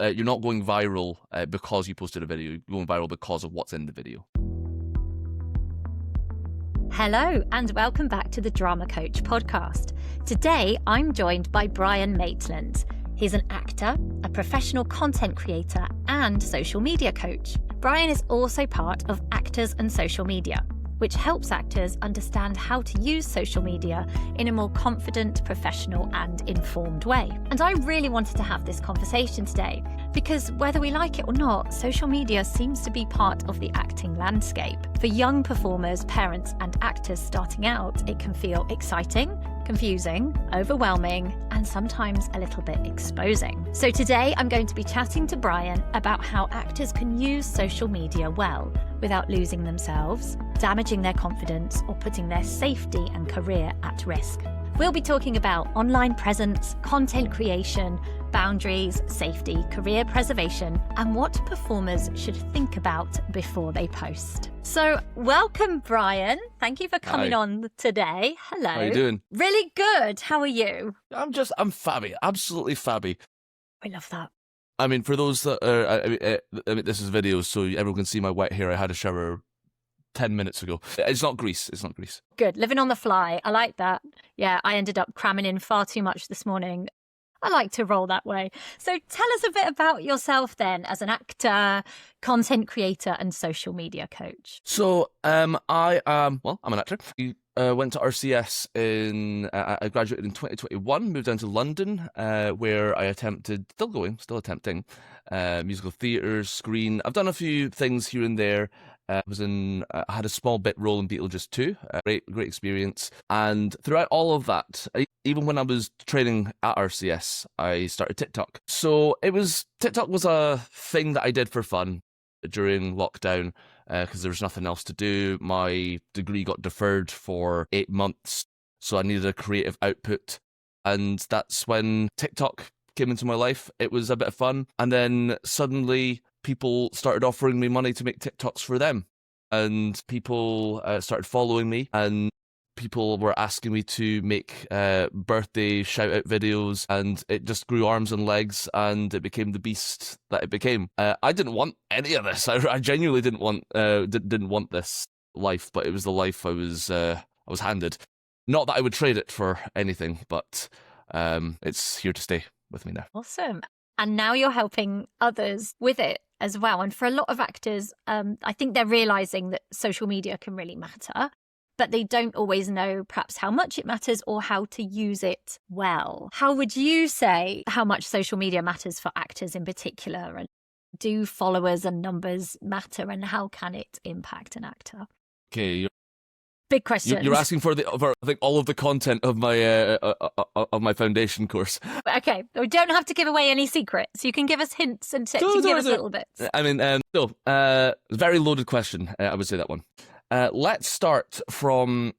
You're not going viral because you posted a video. You're going viral because of what's in the video. Hello, and welcome back to the Drama Coach podcast. Today, I'm joined by Brian Maitland. He's an actor, a professional content creator, and social media coach. Brian is also part of Actors and Social Media, which helps actors understand how to use social media in a more confident, professional, and informed way. And I really wanted to have this conversation today because whether we like it or not, social media seems to be part of the acting landscape. For young performers, parents, and actors starting out, it can feel exciting, confusing, overwhelming, and sometimes a little bit exposing. So today I'm going to be chatting to Brian about how actors can use social media well without losing themselves, damaging their confidence, or putting their safety and career at risk. We'll be talking about online presence, content creation, boundaries, safety, career preservation, and what performers should think about before they post. So welcome, Brian. Thank you for coming on today. Hello. How are you doing? Really good. How are you? I'm fabby. Absolutely fabby. I love that. I mean, for those that are, this is video, so everyone can see my wet hair. I had a shower 10 minutes ago. It's not grease. Good. Living on the fly. I like that. Yeah, I ended up cramming in far too much this morning. I like to roll that way. So tell us a bit about yourself then as an actor, content creator, and social media coach. So I'm an actor. I went to RCS I graduated in 2021, moved down to London, where I still attempting, musical theatre, screen. I've done a few things here and there. I had a small bit role in Beetlejuice 2, great experience. And throughout all of that, even when I was training at RCS, I started TikTok. So TikTok was a thing that I did for fun during lockdown, because there was nothing else to do. My degree got deferred for 8 months, so I needed a creative output. And that's when TikTok came into my life. It was a bit of fun. And then suddenly people started offering me money to make TikToks for them. And people started following me, and people were asking me to make birthday shout-out videos, and it just grew arms and legs, and it became the beast that it became. I didn't want any of this. I genuinely didn't want this life, but it was the life I was handed. Not that I would trade it for anything, but it's here to stay with me now. Awesome. And now you're helping others with it as well. And for a lot of actors, I think they're realizing that social media can really matter, but they don't always know perhaps how much it matters or how to use it well. How would you say how much social media matters for actors in particular? And do followers and numbers matter, and how can it impact an actor? Okay. Big question. You're asking for I think all of the content of my foundation course. Okay, we don't have to give away any secrets. You can give us hints and tips. You can give us little bits. I mean, very loaded question. I would say that one. Let's start from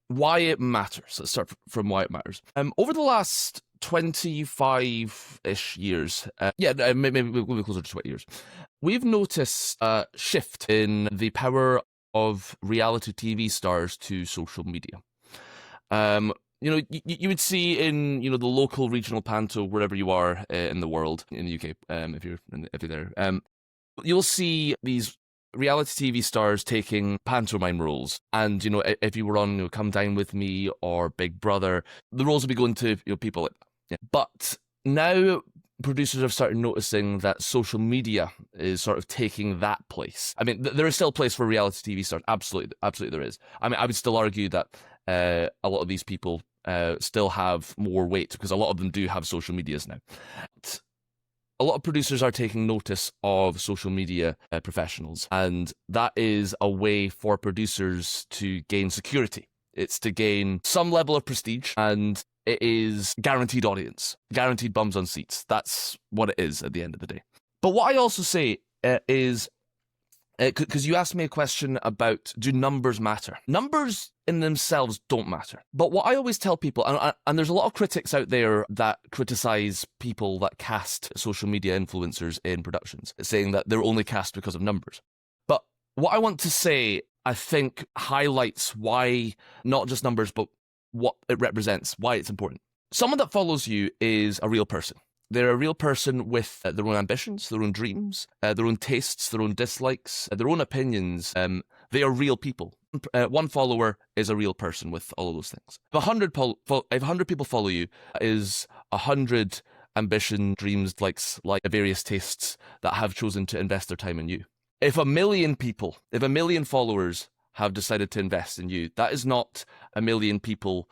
why it matters. Let's start from why it matters. Over the last 25-ish years, maybe we'll be closer to 20 years, we've noticed a shift in the power of reality TV stars to social media. You would see in the local regional panto wherever you are in the world, in the UK, if you're there, you'll see these reality TV stars taking pantomime roles, and if you were on Come Dine With Me or Big Brother, the roles would be going to people like that. Yeah. But now producers have started noticing that social media is sort of taking that place. I mean, there is still a place for reality TV stars. Absolutely there is. I mean, I would still argue that a lot of these people still have more weight because a lot of them do have social medias now. But a lot of producers are taking notice of social media professionals, and that is a way for producers to gain security. It's to gain some level of prestige, and it is guaranteed audience, guaranteed bums on seats. That's what it is at the end of the day. But what I also say is, because you asked me a question about, do numbers matter? Numbers in themselves don't matter. But what I always tell people, and there's a lot of critics out there that criticize people that cast social media influencers in productions, saying that they're only cast because of numbers. But what I want to say, I think, highlights why not just numbers, but what it represents, why it's important. Someone that follows you is a real person. They're a real person with their own ambitions, their own dreams, their own tastes, their own dislikes, their own opinions. They are real people. One follower is a real person with all of those things. If 100 people follow you, is 100 ambition, dreams, likes, like various tastes that have chosen to invest their time in you. If 1 million people, if 1 million followers have decided to invest in you, that is not 1 million people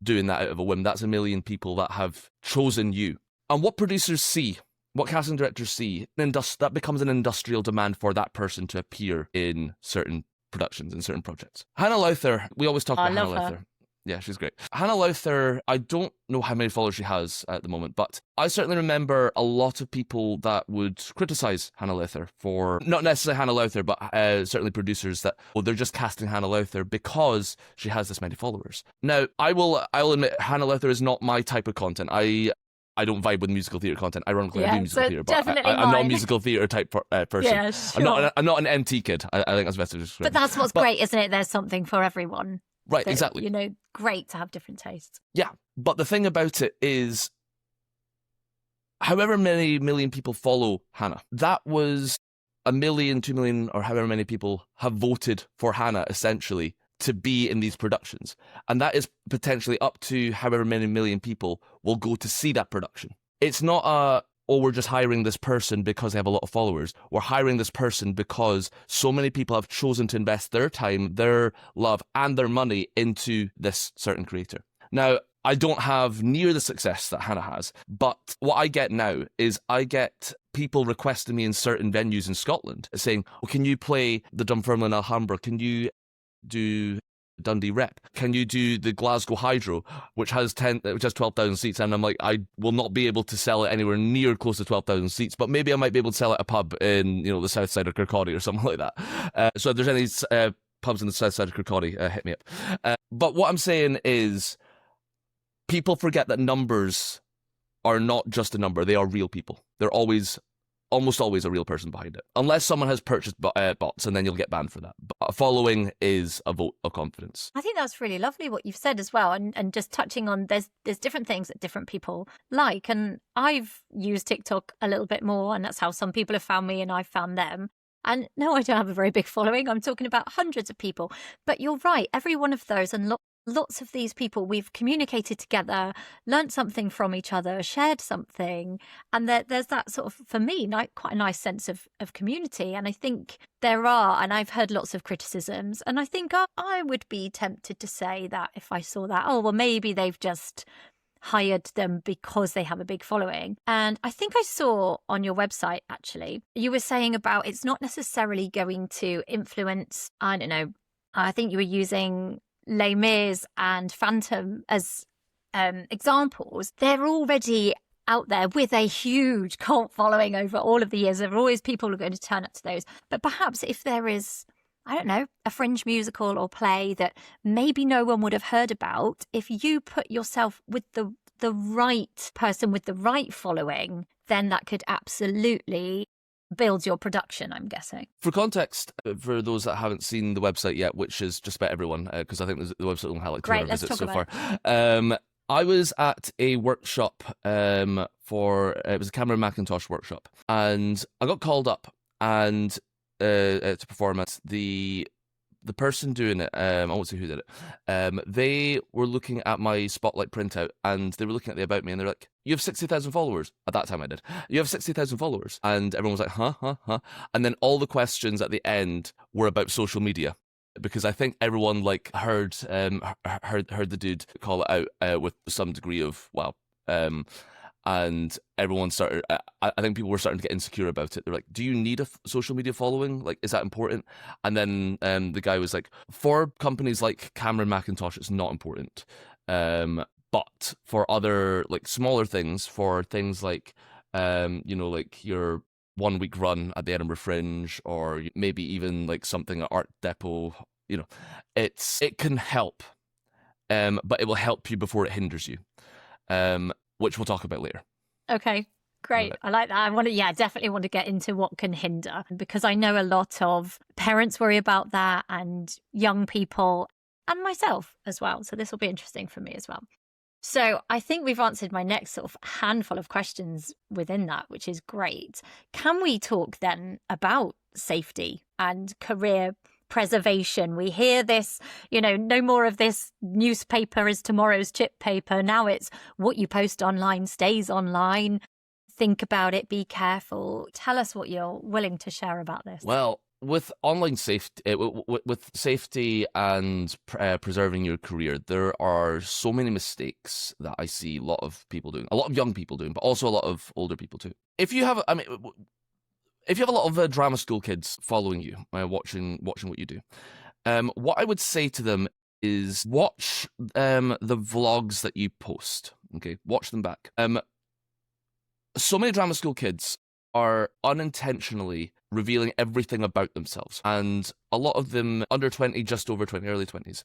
doing that out of a whim. That's 1 million people that have chosen you. And what producers see, what casting directors see, that becomes an industrial demand for that person to appear in certain productions, in certain projects. Hannah Lowther, we always talk about Hannah Lowther. Yeah, she's great. Hannah Lowther, I don't know how many followers she has at the moment, but I certainly remember a lot of people that would criticize Hannah Lowther for, not necessarily Hannah Lowther, but certainly producers that, well, they're just casting Hannah Lowther because she has this many followers. Now, I'll admit, Hannah Lowther is not my type of content. I don't vibe with musical theatre content. Ironically, I do musical theatre, but I'm not a musical theatre type person. Yeah, sure. I'm not an MT kid. I think that's best to describe. But that's what's great, isn't it? There's something for everyone. Right, exactly. You know, great to have different tastes. Yeah, but the thing about it is, however many million people follow Hannah, that was 1 million, 2 million, or however many people have voted for Hannah, essentially, to be in these productions. And that is potentially up to however many million people will go to see that production. It's not we're just hiring this person because they have a lot of followers. We're hiring this person because so many people have chosen to invest their time, their love, and their money into this certain creator. Now, I don't have near the success that Hannah has, but what I get now is I get people requesting me in certain venues in Scotland saying, well, can you play the Dunfermline Alhambra? Can you do Dundee Rep? Can you do the Glasgow Hydro, which has 12,000 seats? And I'm like, I will not be able to sell it anywhere near close to 12,000 seats, but maybe I might be able to sell it at a pub in, the south side of Kirkcaldy or something like that. So if there's any pubs in the south side of Kirkcaldy, hit me up. But what I'm saying is, people forget that numbers are not just a number; they are real people. They're almost always a real person behind it. Unless someone has purchased bots, and then you'll get banned for that. But a following is a vote of confidence. I think that's really lovely what you've said as well. And just touching on, there's different things that different people like. And I've used TikTok a little bit more, and that's how some people have found me and I've found them. And no, I don't have a very big following. I'm talking about hundreds of people. But you're right. Every one of those and lots of these people, we've communicated together, learnt something from each other, shared something. And there's that sort of, for me, quite a nice sense of community. And I think there are, and I've heard lots of criticisms. And I think I would be tempted to say that if I saw that, oh, well, maybe they've just hired them because they have a big following. And I think I saw on your website, actually, you were saying about it's not necessarily going to influence, I don't know, I think you were using Les Mis and Phantom as examples. They're already out there with a huge cult following over all of the years. There are always people who are going to turn up to those. But perhaps if there is, I don't know, a fringe musical or play that maybe no one would have heard about, if you put yourself with the right person with the right following, then that could absolutely build your production, I'm guessing. For context, for those that haven't seen the website yet, which is just about everyone, because I think the website only had like 200 visits so far. I was at a workshop it was a Cameron Macintosh workshop, and I got called up and to perform at the person doing it, I won't say who did it, they were looking at my spotlight printout, and they were looking at the About Me, and they're like, you have 60,000 followers. At that time I did. You have 60,000 followers. And everyone was like, huh? And then all the questions at the end were about social media, because I think everyone heard the dude call it out with some degree of, wow. And everyone started, I think people were starting to get insecure about it. They're like, do you need a social media following? Like, is that important? And then the guy was like, for companies like Cameron Macintosh, it's not important. But for other, smaller things, for things like, your 1 week run at the Edinburgh Fringe, or maybe even something at Art Depot, it can help. But it will help you before it hinders you. Which we'll talk about later. Okay, great. I like that. Definitely want to get into what can hinder, because I know a lot of parents worry about that, and young people, and myself as well. So this will be interesting for me as well. So I think we've answered my next sort of handful of questions within that, which is great. Can we talk then about safety and career preservation? We hear this, no more of this newspaper is tomorrow's chip paper. Now it's what you post online stays online. Think about it, be careful. Tell us what you're willing to share about this. Well, with online safety, with safety and preserving your career, there are so many mistakes that I see a lot of people doing, a lot of young people doing, but also a lot of older people too. If you have a lot of drama school kids following you, watching what you do, what I would say to them is watch the vlogs that you post. Okay, watch them back. So many drama school kids are unintentionally revealing everything about themselves, and a lot of them under 20, just over 20, early 20s.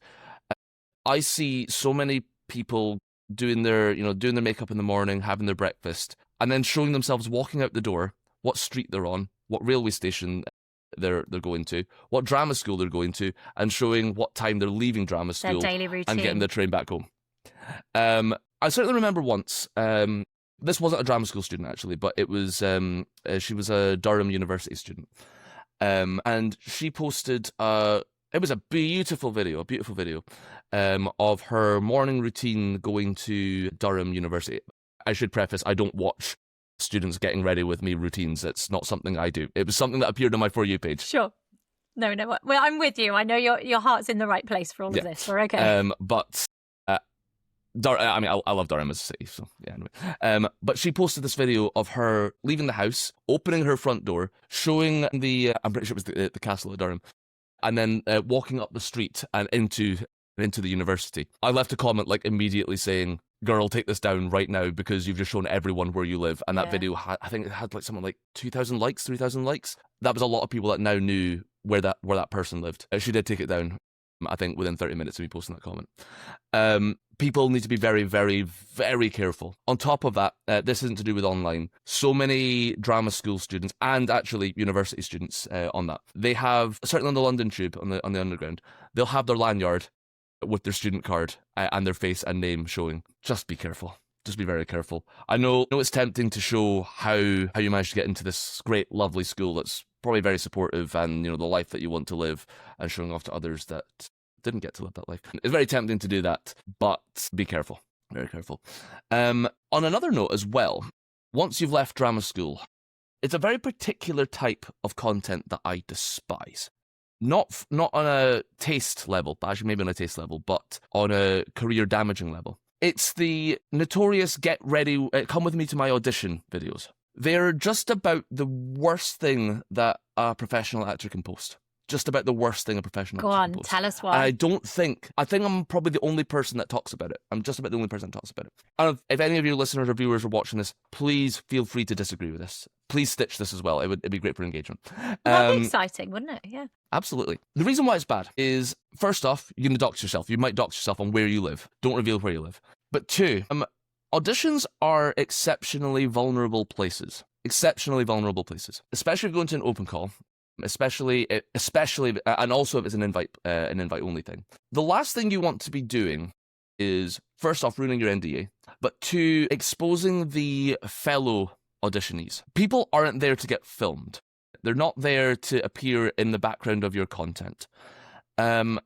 I see so many people doing their makeup in the morning, having their breakfast, and then showing themselves walking out the door, what street they're on, what railway station they're going to, what drama school they're going to, and showing what time they're leaving drama school Their daily routine, and getting the train back home. I certainly remember once. This wasn't a drama school student, actually, but it was. She was a Durham University student, and she posted. It was a beautiful video, of her morning routine going to Durham University. I should preface: I don't watch students getting ready with me routines. It's not something I do. It was something that appeared on my For You page. Sure. No. Well, I'm with you. I know your heart's in the right place for all of this. We're okay. But. I love Durham as a city, so yeah, anyway. But she posted this video of her leaving the house, opening her front door, showing I'm pretty sure it was the castle of Durham, and then walking up the street and into the university. I left a comment immediately saying, "Girl, take this down right now because you've just shown everyone where you live." And that video I think it had something like 2,000 likes, 3,000 likes. That was a lot of people that now knew where that person lived. She did take it down, I think, within 30 minutes of me posting that comment. People need to be very, very, very careful. On top of that, this isn't to do with online. So many drama school students and actually university students on that. They have, certainly on the London Tube, on the Underground, they'll have their lanyard with their student card and their face and name showing. Just be careful. Just be very careful. I know it's tempting to show how you managed to get into this great, lovely school that's probably very supportive and, the life that you want to live, and showing off to others that didn't get to live that life. It's very tempting to do that, but be careful. Very careful. On another note as well, once you've left drama school, it's a very particular type of content that I despise. Not on a taste level, but actually maybe on a taste level, but on a career damaging level. It's the notorious get ready, come with me to my audition videos. They're just about the worst thing that a professional actor can post. Just about the worst thing a professional actor can post. Go on, tell us why. I think I'm probably the only person that talks about it. I'm just about the only person that talks about it. And if any of your listeners or viewers are watching this, please feel free to disagree with this. Please stitch this as well. It'd be great for engagement. That'd be exciting, wouldn't it? Yeah. Absolutely. The reason why it's bad is, first off, you're going to dox yourself. You might dox yourself on where you live. Don't reveal where you live. But two, auditions are exceptionally vulnerable places. Especially if you go into an open call. Especially, and also if it's an invite only thing. The last thing you want to be doing is, first off, ruining your NDA, but two, exposing the fellow auditionees. People aren't there to get filmed. They're not there to appear in the background of your content. And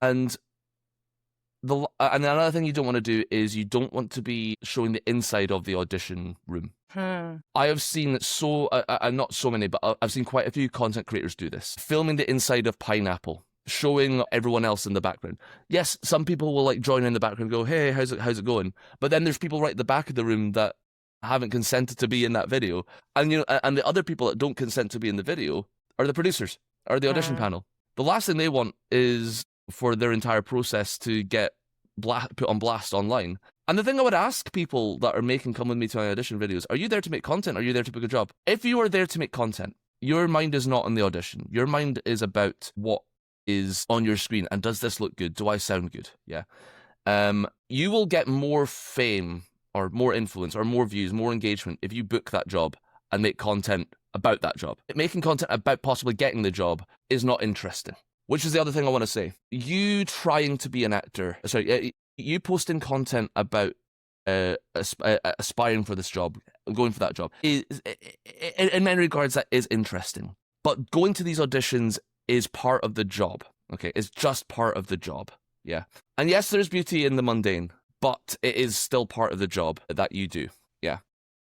another thing you don't want to do is you don't want to be showing the inside of the audition room. I have seen not so many, but I've seen quite a few content creators do this. Filming the inside of Pineapple, showing everyone else in the background. Yes, some people will join in the background and go, "Hey, how's it going?" But then there's people right at the back of the room that haven't consented to be in that video. And and the other people that don't consent to be in the video are the producers or the audition panel. The last thing they want is for their entire process to get put on blast online. And the thing I would ask people that are making Come With Me to My Audition videos, are you there to make content or are you there to book a job? If you are there to make content, your mind is not on the audition. Your mind is about what is on your screen and does this look good? Do I sound good? Yeah. You will get more fame or more influence or more views, more engagement if you book that job and make content about that job. Making content about possibly getting the job is not interesting. Which is the other thing I want to say. You trying to be an actor, you posting content about aspiring for this job, going for that job, is in many regards that is interesting. But going to these auditions is part of the job. Okay, it's just part of the job. Yeah, and yes, there's beauty in the mundane, but it is still part of the job that you do. Yeah,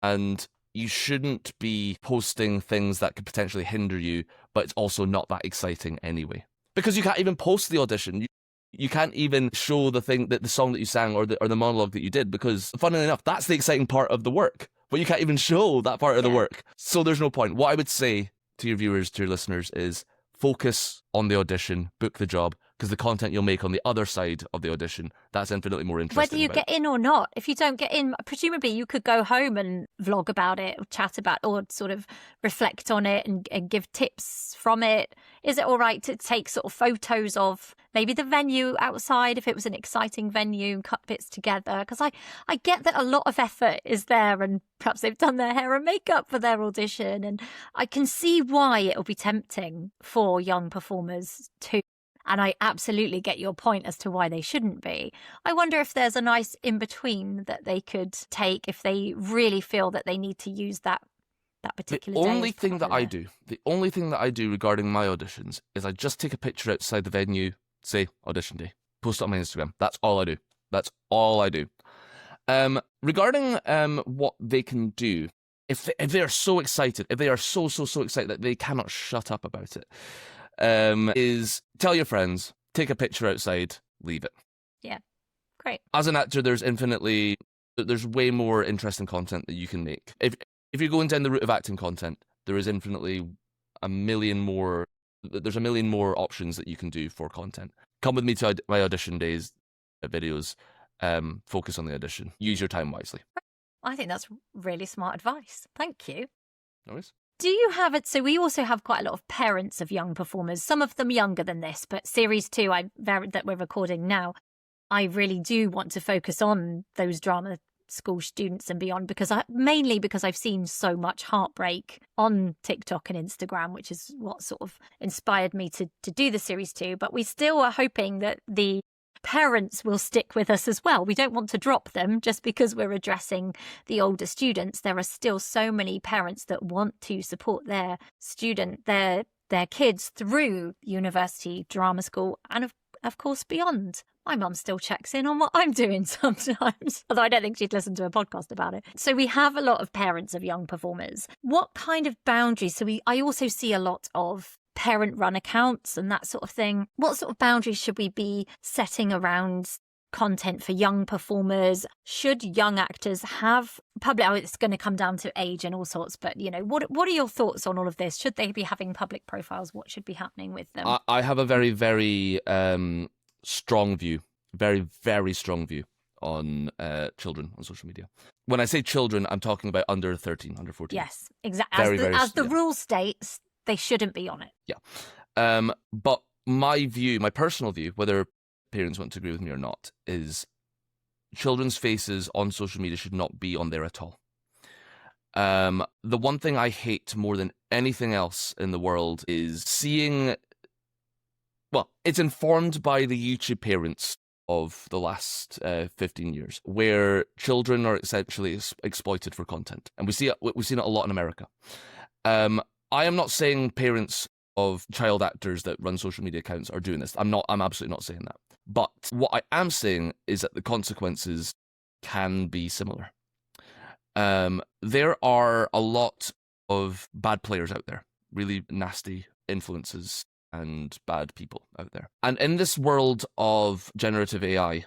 and you shouldn't be posting things that could potentially hinder you, but it's also not that exciting anyway. Because you can't even post the audition. You can't even show the song that you sang or the monologue that you did, because funnily enough, that's the exciting part of the work. But you can't even show that part of the work. So there's no point. What I would say to your viewers, to your listeners, is focus on the audition, book the job, because the content you'll make on the other side of the audition, that's infinitely more interesting. Whether you get in or not, if you don't get in, presumably you could go home and vlog about it or chat about or sort of reflect on it and give tips from it. Is it all right to take sort of photos of maybe the venue outside if it was an exciting venue and cut bits together? Because I get that a lot of effort is there and perhaps they've done their hair and makeup for their audition, and I can see why it'll be tempting for young performers too. And I absolutely get your point as to why they shouldn't be. I wonder if there's a nice in-between that they could take if they really feel that they need to use that particular day. The only thing that I do regarding my auditions is I just take a picture outside the venue, say audition day, post it on my Instagram. That's all I do. Regarding what they can do, if they are so excited, if they are so excited that they cannot shut up about it, is tell your friends, take a picture outside, leave it. Yeah, great. As an actor, there's way more interesting content that you can make. If you're going down the route of acting content, there is infinitely a million more options that you can do for content. Come with me to my audition days, videos, focus on the audition, use your time wisely. I think that's really smart advice. Thank you. No worries. Do you have it? So we also have quite a lot of parents of young performers, some of them younger than this, but series 2 that we're recording now, I really do want to focus on those drama school students and beyond, mainly because I've seen so much heartbreak on TikTok and Instagram, which is what sort of inspired me to do the series 2. But we still are hoping that the parents will stick with us as well. We don't want to drop them just because we're addressing the older students. There are still so many parents that want to support their student, their kids through university, drama school, and of course beyond. My mum still checks in on what I'm doing sometimes, although I don't think she'd listen to a podcast about it. So we have a lot of parents of young performers. What kind of boundaries? I also see a lot of parent-run accounts and that sort of thing. What sort of boundaries should we be setting around content for young performers? Should young actors have public? It's going to come down to age and all sorts, but what are your thoughts on all of this? Should they be having public profiles? What should be happening with them? I have a very, very strong view, very, very strong view on children on social media. When I say children, I'm talking about under 13, under 14. Yes, exactly. As the rule states, they shouldn't be on it. Yeah. But my personal view, whether parents want to agree with me or not, is children's faces on social media should not be on there at all. The one thing I hate more than anything else in the world is seeing, it's informed by the YouTube parents of the last 15 years, where children are essentially exploited for content. And we've seen it a lot in America. I am not saying parents of child actors that run social media accounts are doing this. I'm absolutely not saying that. But what I am saying is that the consequences can be similar. There are a lot of bad players out there, really nasty influences and bad people out there. And in this world of generative AI,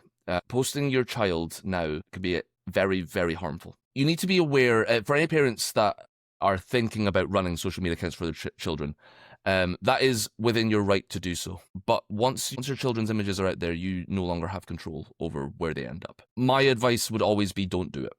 posting your child now could be very, very harmful. You need to be aware, for any parents that are thinking about running social media accounts for their children, that is within your right to do so. But once your children's images are out there, you no longer have control over where they end up. My advice would always be don't do it,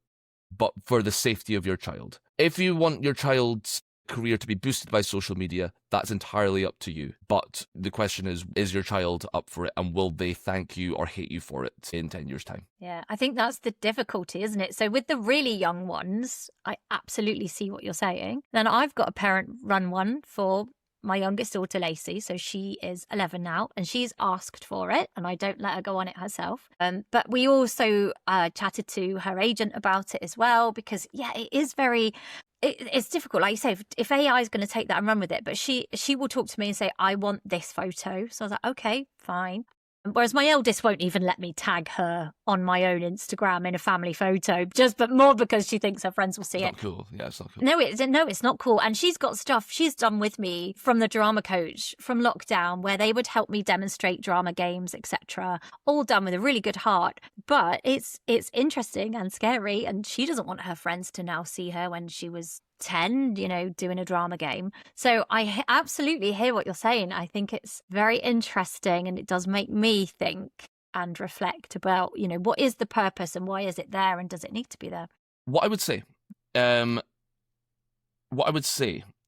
but for the safety of your child. If you want your child's career to be boosted by social media, that's entirely up to you. But the question is your child up for it, and will they thank you or hate you for it in 10 years' time? Yeah, I think that's the difficulty, isn't it? So with the really young ones, I absolutely see what you're saying. Then I've got a parent-run one for my youngest daughter, Lacey, so she is 11 now, and she's asked for it, and I don't let her go on it herself. But we also chatted to her agent about it as well, because, yeah, it is very... It's difficult, like you say, if AI is going to take that and run with it, but she will talk to me and say, I want this photo. So I was like, okay, fine. Whereas my eldest won't even let me tag her on my own Instagram in a family photo, but more because she thinks her friends will see it. Not cool. Yeah, it's not cool. No, it's not cool. And she's got stuff she's done with me from the drama coach from lockdown, where they would help me demonstrate drama games, etc. All done with a really good heart. But it's interesting and scary. And she doesn't want her friends to now see her when she was 10, doing a drama game. So I absolutely hear what you're saying. I think it's very interesting, and it does make me think and reflect about, what is the purpose and why is it there, and does it need to be there? What I would say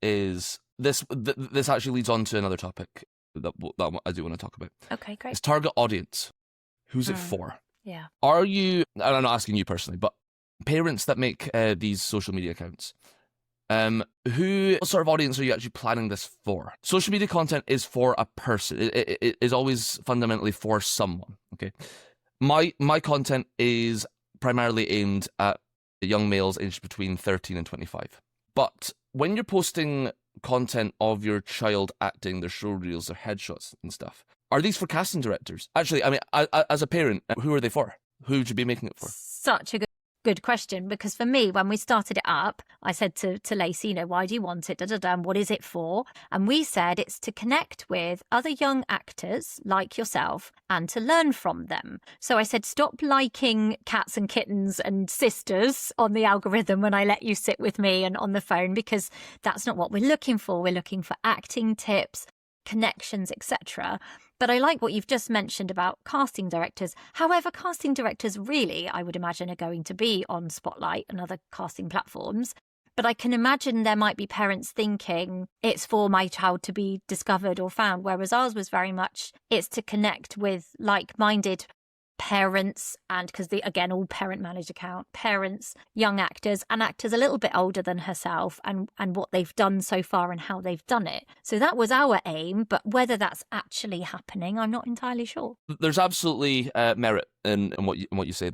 is this actually leads on to another topic that I do want to talk about. Okay, great. It's target audience. Who's it for? Yeah. Are you, and I'm not asking you personally, but parents that make these social media accounts, what sort of audience are you actually planning this for? Social media content is for a person. It is always fundamentally for someone. Okay, my content is primarily aimed at young males aged between 13 and 25. But when you're posting content of your child acting, their show reels, their headshots and stuff, are these for casting directors? Actually, I mean, as a parent, who are they for? Who would you be making it for? Such a good question, because for me, when we started it up, I said to Lacey, why do you want it? And what is it for? And we said it's to connect with other young actors like yourself and to learn from them. So I said, stop liking cats and kittens and sisters on the algorithm when I let you sit with me and on the phone, because that's not what we're looking for. We're looking for acting tips, connections, etc. But I like what you've just mentioned about casting directors. However, casting directors really, I would imagine, are going to be on Spotlight and other casting platforms. But I can imagine there might be parents thinking it's for my child to be discovered or found, whereas ours was very much it's to connect with like-minded parents, and because again, all parent managed account, parents, young actors, and actors a little bit older than herself, and what they've done so far and how they've done it. So that was our aim, but whether that's actually happening, I'm not entirely sure. There's absolutely merit in what you say.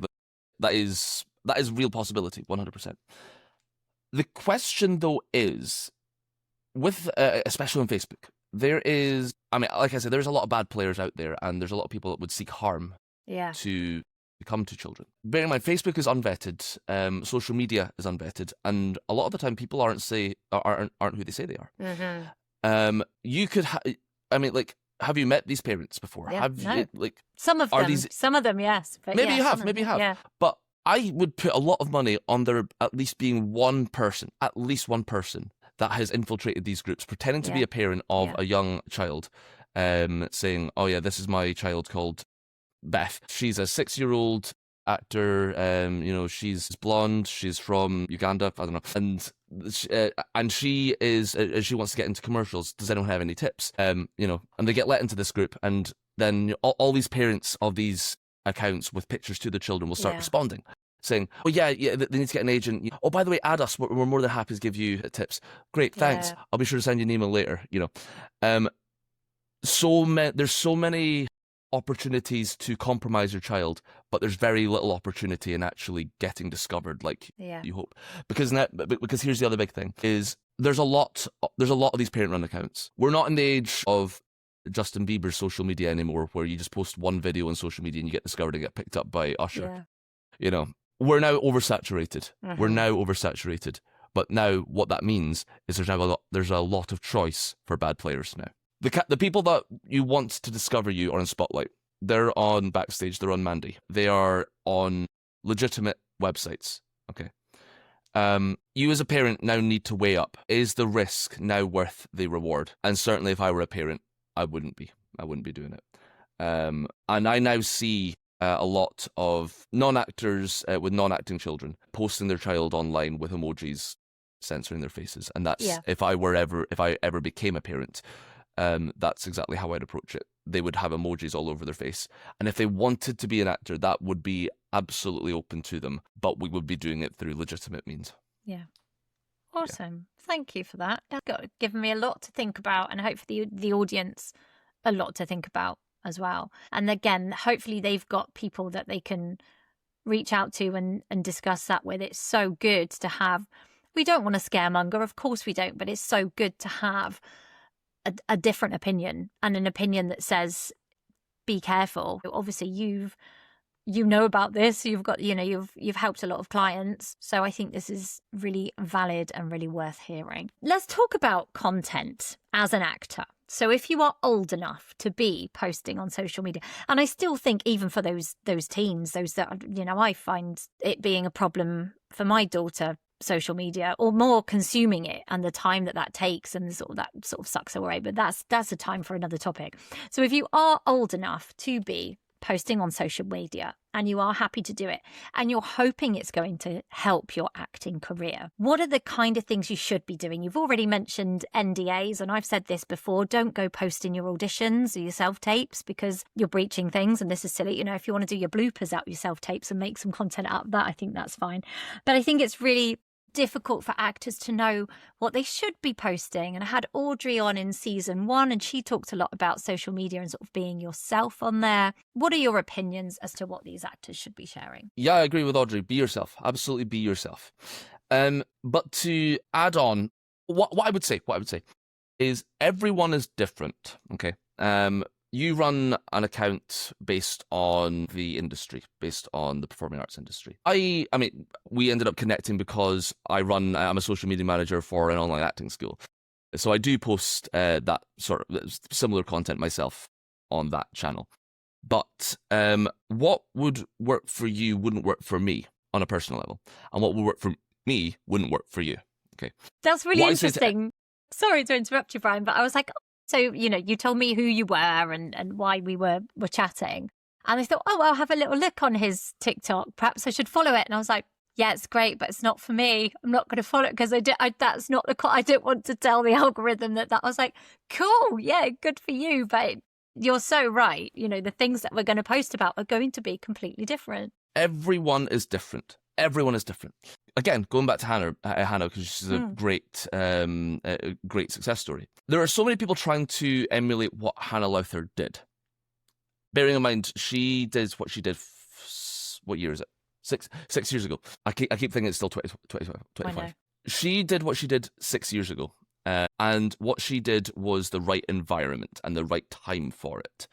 That is real possibility, 100%. The question though is, with especially on Facebook, there is, I mean, like I said, there's a lot of bad players out there, and there's a lot of people that would seek harm to come to children. Bear in mind, Facebook is unvetted, social media is unvetted, and a lot of the time people aren't who they say they are. Mm-hmm. You could, have you met these parents before? Yeah, Have no. you, some of them, yes. But maybe yeah, you have. Yeah. But I would put a lot of money on there at least being one person that has infiltrated these groups, pretending to be a parent of a young child, saying, oh yeah, this is my child called Beth. She's a 6-year-old actor. She's blonde. She's from Uganda. I don't know. And she is. She wants to get into commercials. Does anyone have any tips? And they get let into this group, and then all these parents of these accounts with pictures to their children will start responding, saying, "Oh yeah, they need to get an agent. Oh, by the way, add us. We're more than happy to give you tips. Great, thanks. I'll be sure to send you an email later." There's so many opportunities to compromise your child, but there's very little opportunity in actually getting discovered, like you hope. Because here's the other big thing: is there's a lot of these parent-run accounts. We're not in the age of Justin Bieber's social media anymore, where you just post one video on social media and you get discovered and get picked up by Usher. We're now oversaturated. Mm-hmm. We're now oversaturated. But now what that means is there's a lot of choice for bad players now. The people that you want to discover you are on Spotlight. They're on Backstage. They're on Mandy. They are on legitimate websites. Okay. You as a parent now need to weigh up: is the risk now worth the reward? And certainly, if I were a parent, I wouldn't be doing it. And I now see a lot of non-actors with non-acting children posting their child online with emojis censoring their faces, and that's if I ever became a parent. That's exactly how I'd approach it. They would have emojis all over their face. And if they wanted to be an actor, that would be absolutely open to them. But we would be doing it through legitimate means. Yeah. Awesome. Thank you for that. That's given me a lot to think about, and hopefully the audience a lot to think about as well. And again, hopefully they've got people that they can reach out to and discuss that with. It's so good to have. We don't want to scaremonger, of course we don't, but it's so good to have a different opinion, and an opinion that says, be careful. Obviously, you know about this. You've got, you've helped a lot of clients. So I think this is really valid and really worth hearing. Let's talk about content as an actor. So if you are old enough to be posting on social media, and I still think even for those teens, those that, I find it being a problem for my daughter, social media, or more consuming it and the time that takes, and that sort of sucks away. But that's a time for another topic. So if you are old enough to be posting on social media and you are happy to do it and you're hoping it's going to help your acting career, what are the kind of things you should be doing? You've already mentioned NDAs, and I've said this before. Don't go posting your auditions or your self-tapes because you're breaching things, and this is silly. If you want to do your bloopers out your self-tapes and make some content out of that, I think that's fine. But I think it's really difficult for actors to know what they should be posting. And I had Audrey on in season 1, and she talked a lot about social media and sort of being yourself on there. What are your opinions as to what these actors should be sharing? Yeah, I agree with Audrey. Be yourself. Absolutely be yourself. But to add on, what I would say is everyone is different. Okay. You run an account based on the industry, based on the performing arts industry. I mean, we ended up connecting because I'm a social media manager for an online acting school. So I do post that sort of similar content myself on that channel. But what would work for you wouldn't work for me on a personal level. And what would work for me wouldn't work for you. Okay. That's really interesting. Sorry to interrupt you, Brian, but I was like, so, you told me who you were and why we were chatting. And I thought, I'll have a little look on his TikTok. Perhaps I should follow it. And I was like, yeah, it's great, but it's not for me. I'm not going to follow it because that's not I don't want to tell the algorithm that. I was like, cool. Yeah, good for you. But you're so right. The things that we're going to post about are going to be completely different. Everyone is different. Everyone is different. Again, going back to Hannah, because she's a great success story. There are so many people trying to emulate what Hannah Lowther did. Bearing in mind, she did what she did. What year is it? 6 years ago. I keep thinking it's still 25. She did what she did 6 years ago, and what she did was the right environment and the right time for it.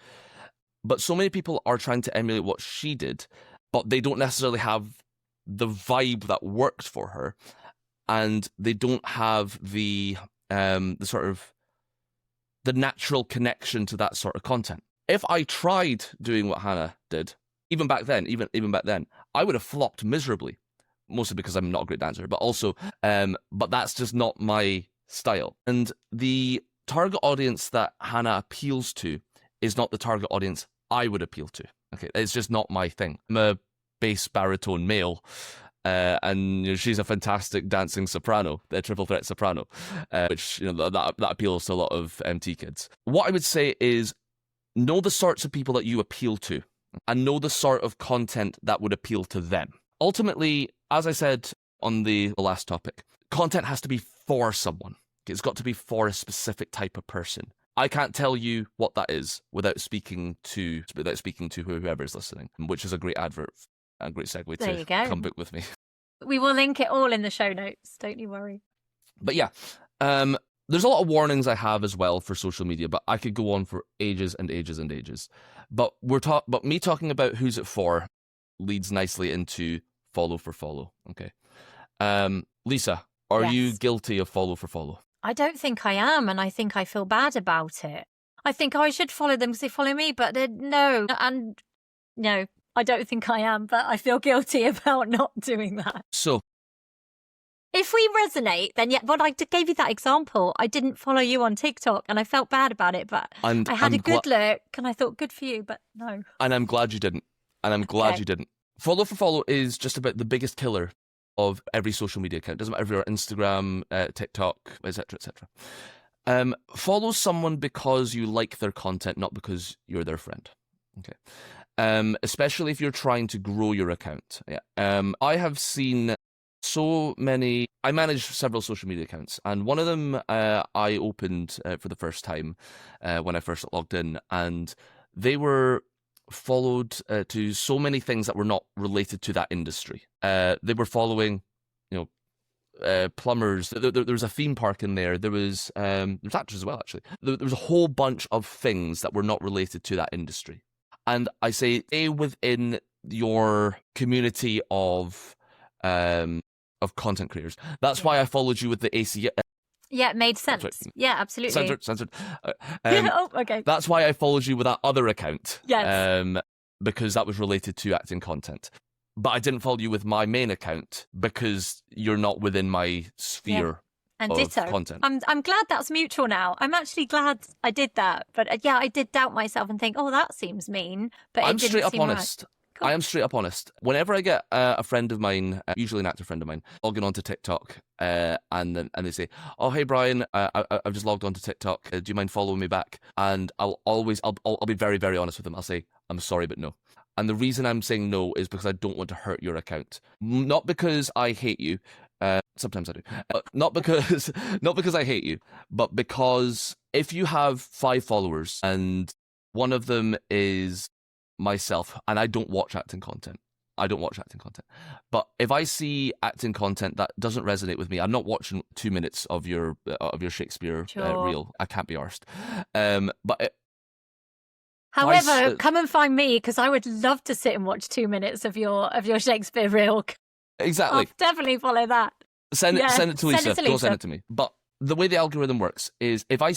But so many people are trying to emulate what she did, but they don't necessarily have the vibe that worked for her, and they don't have the sort of the natural connection to that sort of content. If I tried doing what Hannah did, even back then, I would have flopped miserably, mostly because I'm not a great dancer, but also, but that's just not my style. And the target audience that Hannah appeals to is not the target audience I would appeal to. Okay, it's just not my thing. I'm a bass baritone male, and she's a fantastic dancing soprano, the triple threat soprano, which that appeals to a lot of MT kids. What I would say is know the sorts of people that you appeal to, and know the sort of content that would appeal to them. Ultimately, as I said on the last topic, content has to be for someone. It's got to be for a specific type of person. I can't tell you what that is without speaking to whoever is listening, which is a great advert. A great segue to come book with me. We will link it all in the show notes. Don't you worry. But yeah, there's a lot of warnings I have as well for social media, but I could go on for ages and ages and ages. But me talking about who's it for leads nicely into follow for follow. Okay, Lisa, are you guilty of follow for follow? I don't think I am, and I think I feel bad about it. I think I should follow them because they follow me, but no, and no. I don't think I am, but I feel guilty about not doing that. So, if we resonate, then but I gave you that example. I didn't follow you on TikTok, and I felt bad about it, but I had a good look, and I thought, good for you, but no. And I'm glad you didn't. You didn't. Follow for follow is just about the biggest killer of every social media account. Doesn't matter if you're on Instagram, TikTok, etc., etc. Follow someone because you like their content, not because you're their friend. Okay. Especially if you're trying to grow your account. Yeah. I have seen so many. I manage several social media accounts, and one of them I opened for the first time when I first logged in, and they were followed to so many things that were not related to that industry. They were following, plumbers. There was a theme park in there. There's actors as well, actually. There was a whole bunch of things that were not related to that industry. And I say, stay within your community of content creators. That's why I followed you with the AC. Yeah, it made sense. Yeah, absolutely. Censored. Oh, okay. That's why I followed you with that other account. Yes. Because that was related to acting content. But I didn't follow you with my main account because you're not within my sphere and of ditto. Content. I'm glad that's mutual now. I'm actually glad I did that. But I did doubt myself and think, oh, that seems mean. But I'm it didn't straight up seem honest. Right. Cool. I am straight up honest. Whenever I get a friend of mine, usually an actor friend of mine, logging onto TikTok, and they say, "Oh, hey Brian, I've just logged onto TikTok. Do you mind following me back?" And I'll be very, very honest with them. I'll say, "I'm sorry, but no." And the reason I'm saying no is because I don't want to hurt your account. Not because I hate you. Sometimes I do. Not because I hate you, but because if you have 5 followers and one of them is myself, and I don't watch acting content. But if I see acting content that doesn't resonate with me, I'm not watching 2 minutes of your Shakespeare reel. I can't be arsed. However, come and find me because I would love to sit and watch 2 minutes of your Shakespeare reel. Exactly. I'll definitely follow that. Send it to Lisa. Don't send it to me. But the way the algorithm works is if I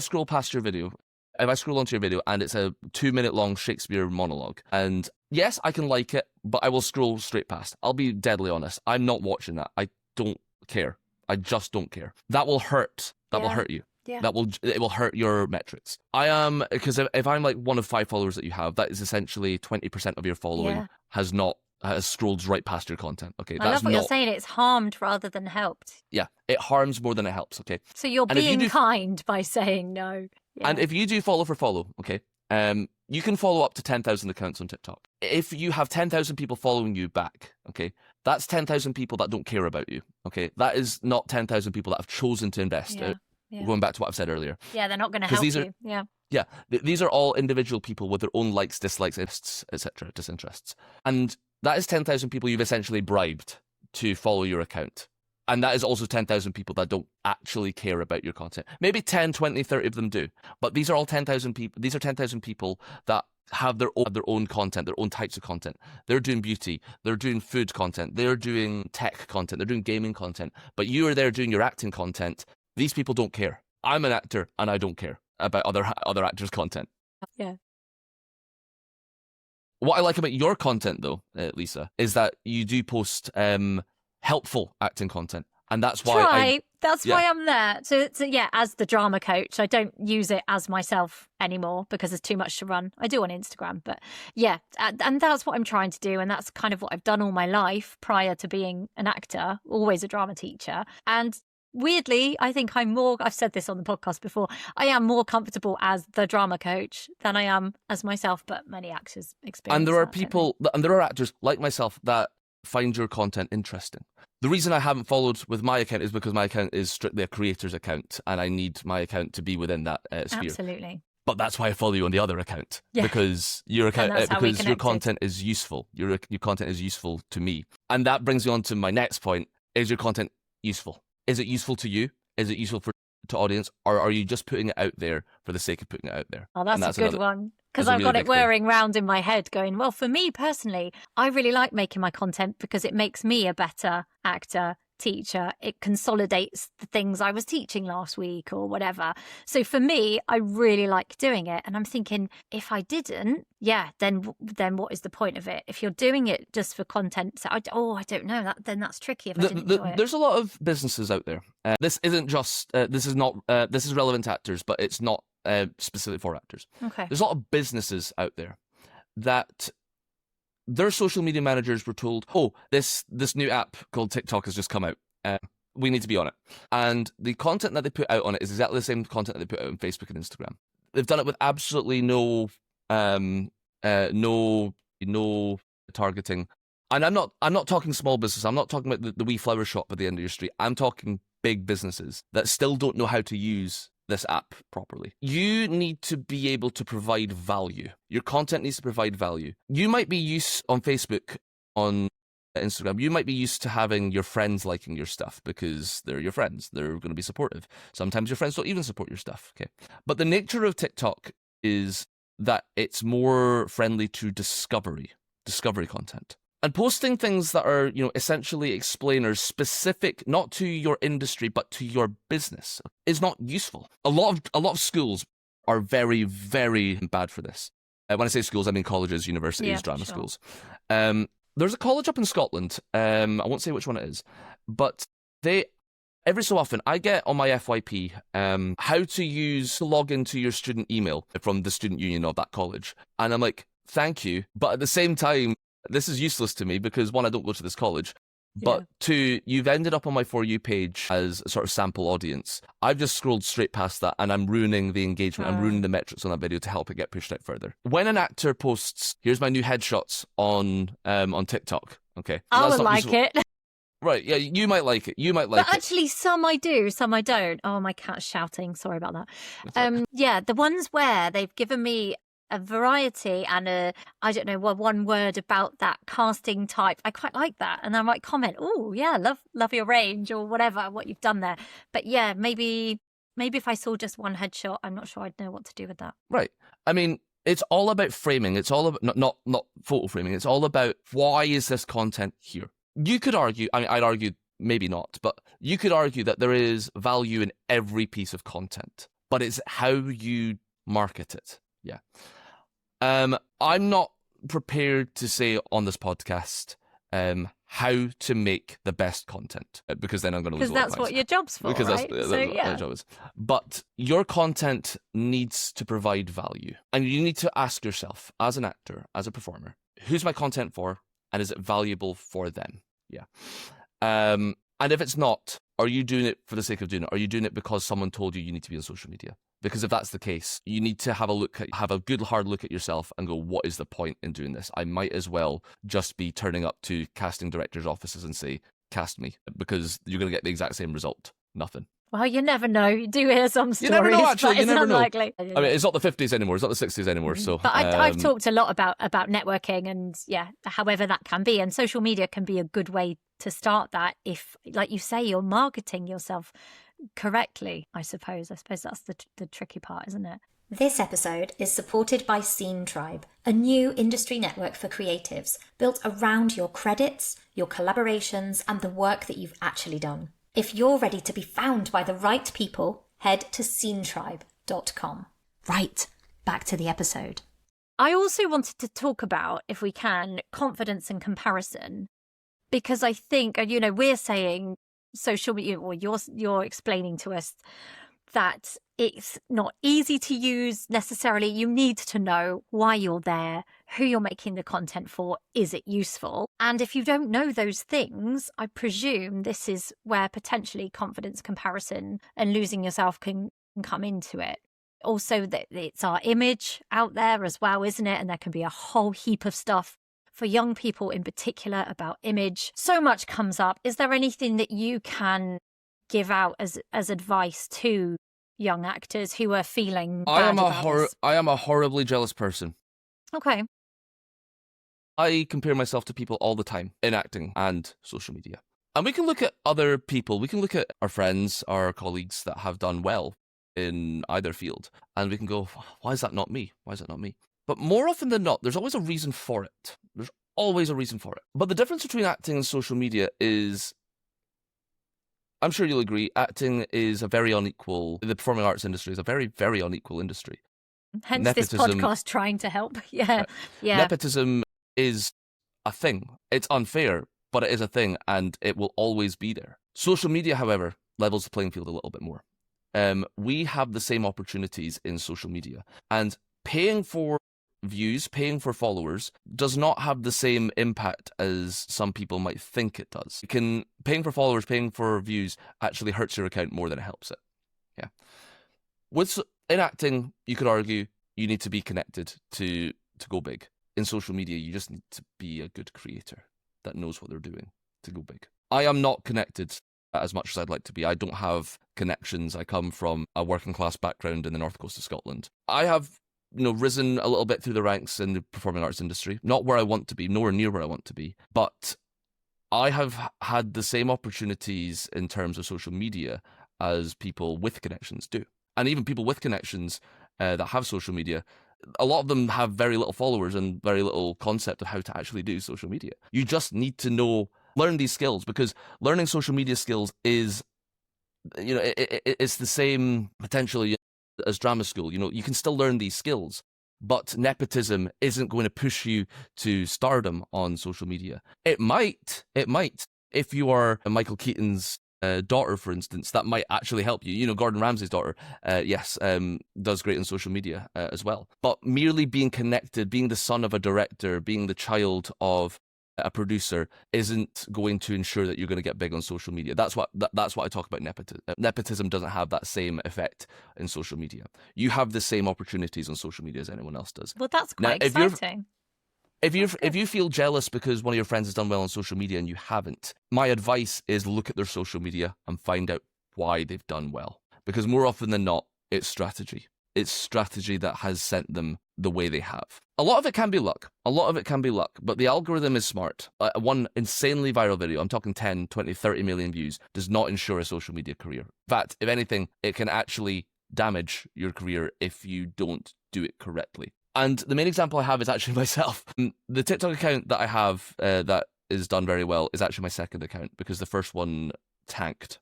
scroll past your video, if I scroll onto your video and it's a 2-minute long Shakespeare monologue, and yes, I can like it, but I will scroll straight past. I'll be deadly honest. I'm not watching that. I don't care. I just don't care. That will hurt. That will hurt you. Yeah. It will hurt your metrics. I am, because if I'm like one of 5 followers that you have, that is essentially 20% of your following has scrolled right past your content. Okay, I love what you're saying. It's harmed rather than helped. Yeah, it harms more than it helps. Okay, so you're being kind by saying no. Yeah. And if you do follow for follow, okay, you can follow up to 10,000 accounts on TikTok. If you have 10,000 people following you back, okay, that's 10,000 people that don't care about you. Okay, that is not 10,000 people that have chosen to invest. Yeah. Going back to what I've said earlier. Yeah, they're not going to help you. Yeah, these are all individual people with their own likes, dislikes, interests, etc., disinterests. And that is 10,000 people you've essentially bribed to follow your account. And that is also 10,000 people that don't actually care about your content. Maybe 10, 20, 30 of them do. But these are all 10,000 people. These are 10,000 people that have their own content, their own types of content. They're doing beauty. They're doing food content. They're doing tech content. They're doing gaming content. But you are there doing your acting content. These people don't care. I'm an actor and I don't care about other actors' content. Yeah. What I like about your content, though, Lisa, is that you do post helpful acting content, and that's why why I'm there. So as the drama coach, I don't use it as myself anymore because there's too much to run. I do on Instagram, but and that's what I'm trying to do, and that's kind of what I've done all my life prior to being an actor, always a drama teacher. And weirdly, I think I've said this on the podcast before, I am more comfortable as the drama coach than I am as myself, but many actors experience And there are that, people, and there are actors like myself that find your content interesting. The reason I haven't followed with my account is because my account is strictly a creator's account, and I need my account to be within that sphere. Absolutely. But that's why I follow you on the other account, because your account, because your content is useful. Your content is useful to me, and that brings me on to my next point: is your content useful? Is it useful to you? Is it useful to audience? Or are you just putting it out there for the sake of putting it out there? Oh, that's a good one. Because I've got it whirring round in my head going, well, for me personally, I really like making my content because it makes me a better actor, teacher. It consolidates the things I was teaching last week or whatever. So for me, I really like doing it. And I'm thinking, if I didn't, then what is the point of it? If you're doing it just for content, so I don't know. Then that's tricky if I didn't enjoy it. There's a lot of businesses out there. This isn't just, this is relevant to actors, but it's not specific for actors. Okay. There's a lot of businesses out there that their social media managers were told, oh, this new app called TikTok has just come out. We need to be on it. And the content that they put out on it is exactly the same content that they put out on Facebook and Instagram. They've done it with absolutely no targeting. And I'm not talking small business. I'm not talking about the wee flower shop at the end of your street. I'm talking big businesses that still don't know how to use this app properly. You need to be able to provide value. Your content needs to provide value. You might be used on Facebook, on Instagram, you might be used to having your friends liking your stuff because they're your friends. They're going to be supportive. Sometimes your friends don't even support your stuff. Okay. But the nature of TikTok is that it's more friendly to discovery content. And posting things that are, essentially explainers specific not to your industry but to your business is not useful. A lot of schools are very, very bad for this. When I say schools, I mean colleges, universities, drama schools. There's a college up in Scotland. I won't say which one it is, but every so often I get on my FYP how to log into your student email from the student union of that college, and I'm like, thank you, but at the same time, this is useless to me because, one, I don't go to this college, but two, you've ended up on my For You page as a sort of sample audience. I've just scrolled straight past that and I'm ruining the engagement. I'm ruining the metrics on that video to help it get pushed out further. When an actor posts, here's my new headshots on TikTok, okay? I would like it. Right, yeah, you might like it. But actually, some I do, some I don't. Oh, my cat's shouting. Sorry about that. Yeah, the ones where they've given me a variety and I don't know, one word about that casting type. I quite like that. And I might comment, oh, yeah, love your range or whatever, what you've done there. But yeah, maybe if I saw just one headshot, I'm not sure I'd know what to do with that. Right. I mean, it's all about framing. It's all about, not photo framing. It's all about, why is this content here? You could argue, I'd argue maybe not, but you could argue that there is value in every piece of content, but it's how you market it. Yeah. I'm not prepared to say on this podcast how to make the best content, because then I'm going to lose a lot of Because that's what your job's for, because right? that's what your job is. But your content needs to provide value, and you need to ask yourself, as an actor, as a performer, who's my content for, and is it valuable for them? Yeah. And if it's not, are you doing it for the sake of doing it? Are you doing it because someone told you need to be on social media? Because if that's the case, you need to have a good hard look at yourself and go, what is the point in doing this? I might as well just be turning up to casting directors' offices and say, cast me, because you're going to get the exact same result. Nothing. Well, you never know. You do hear some stories, you never know, actually. But it's unlikely. I mean, it's not the 50s anymore. It's not the 60s anymore. So, but I've talked a lot about networking and, however that can be. And social media can be a good way to start that if, like you say, you're marketing yourself correctly, I suppose. That's the tricky part, isn't it? This episode is supported by Scene Tribe, a new industry network for creatives built around your credits, your collaborations, and the work that you've actually done. If you're ready to be found by the right people, head to scenetribe.com. Right, back to the episode. I also wanted to talk about, if we can, confidence and comparison, because I think, we're saying social media, or you're explaining to us that it's not easy to use necessarily. You need to know why you're there, who you're making the content for, is it useful? And if you don't know those things, I presume this is where potentially confidence, comparison and losing yourself can come into it. Also, that it's our image out there as well, isn't it? And there can be a whole heap of stuff for young people in particular about image. So much comes up. Is there anything that you can give out as advice to young actors who are feeling bad about this? I am a horribly jealous person. Okay. I compare myself to people all the time in acting and social media. And we can look at other people. We can look at our friends, our colleagues that have done well in either field. And we can go, why is that not me? Why is that not me? But more often than not, there's always a reason for it. There's always a reason for it. But the difference between acting and social media is, I'm sure you'll agree, acting is a very unequal, the performing arts industry is a very, very unequal industry. Hence nepotism, this podcast trying to help. Yeah. Nepotism is a thing. It's unfair, but it is a thing, and it will always be there. Social media, however, levels the playing field a little bit more. We have the same opportunities in social media, and paying for views, paying for followers does not have the same impact as some people might think it does. Paying for followers, paying for views actually hurts your account more than it helps it. Yeah. In acting, you could argue you need to be connected to go big. In social media, you just need to be a good creator. that knows what they're doing to go big. I am not connected as much as I'd like to be. I don't have connections. I come from a working class background in the north coast of Scotland. I have, risen a little bit through the ranks in the performing arts industry. Not where I want to be, nowhere near where I want to be, but I have had the same opportunities in terms of social media as people with connections do. And even people with connections that have social media, a lot of them have very little followers and very little concept of how to actually do social media. You just need to learn these skills, because learning social media skills is, it's the same potentially as drama school. You can still learn these skills, but nepotism isn't going to push you to stardom on social media. It might. If you are Michael Keaton's daughter, for instance, that might actually help you. Gordon Ramsay's daughter, does great on social media as well. But merely being connected, being the son of a director, being the child of a producer isn't going to ensure that you're going to get big on social media. That's what I talk about nepotism. Nepotism doesn't have that same effect in social media. You have the same opportunities on social media as anyone else does. Well, that's quite exciting. If you feel jealous because one of your friends has done well on social media and you haven't, my advice is look at their social media and find out why they've done well. Because more often than not, it's strategy. It's strategy that has sent them the way they have. A lot of it can be luck. But the algorithm is smart. One insanely viral video, I'm talking 10, 20, 30 million views, does not ensure a social media career. In fact, if anything, it can actually damage your career if you don't do it correctly. And the main example I have is actually myself. The TikTok account that I have that is done very well is actually my second account, because the first one tanked.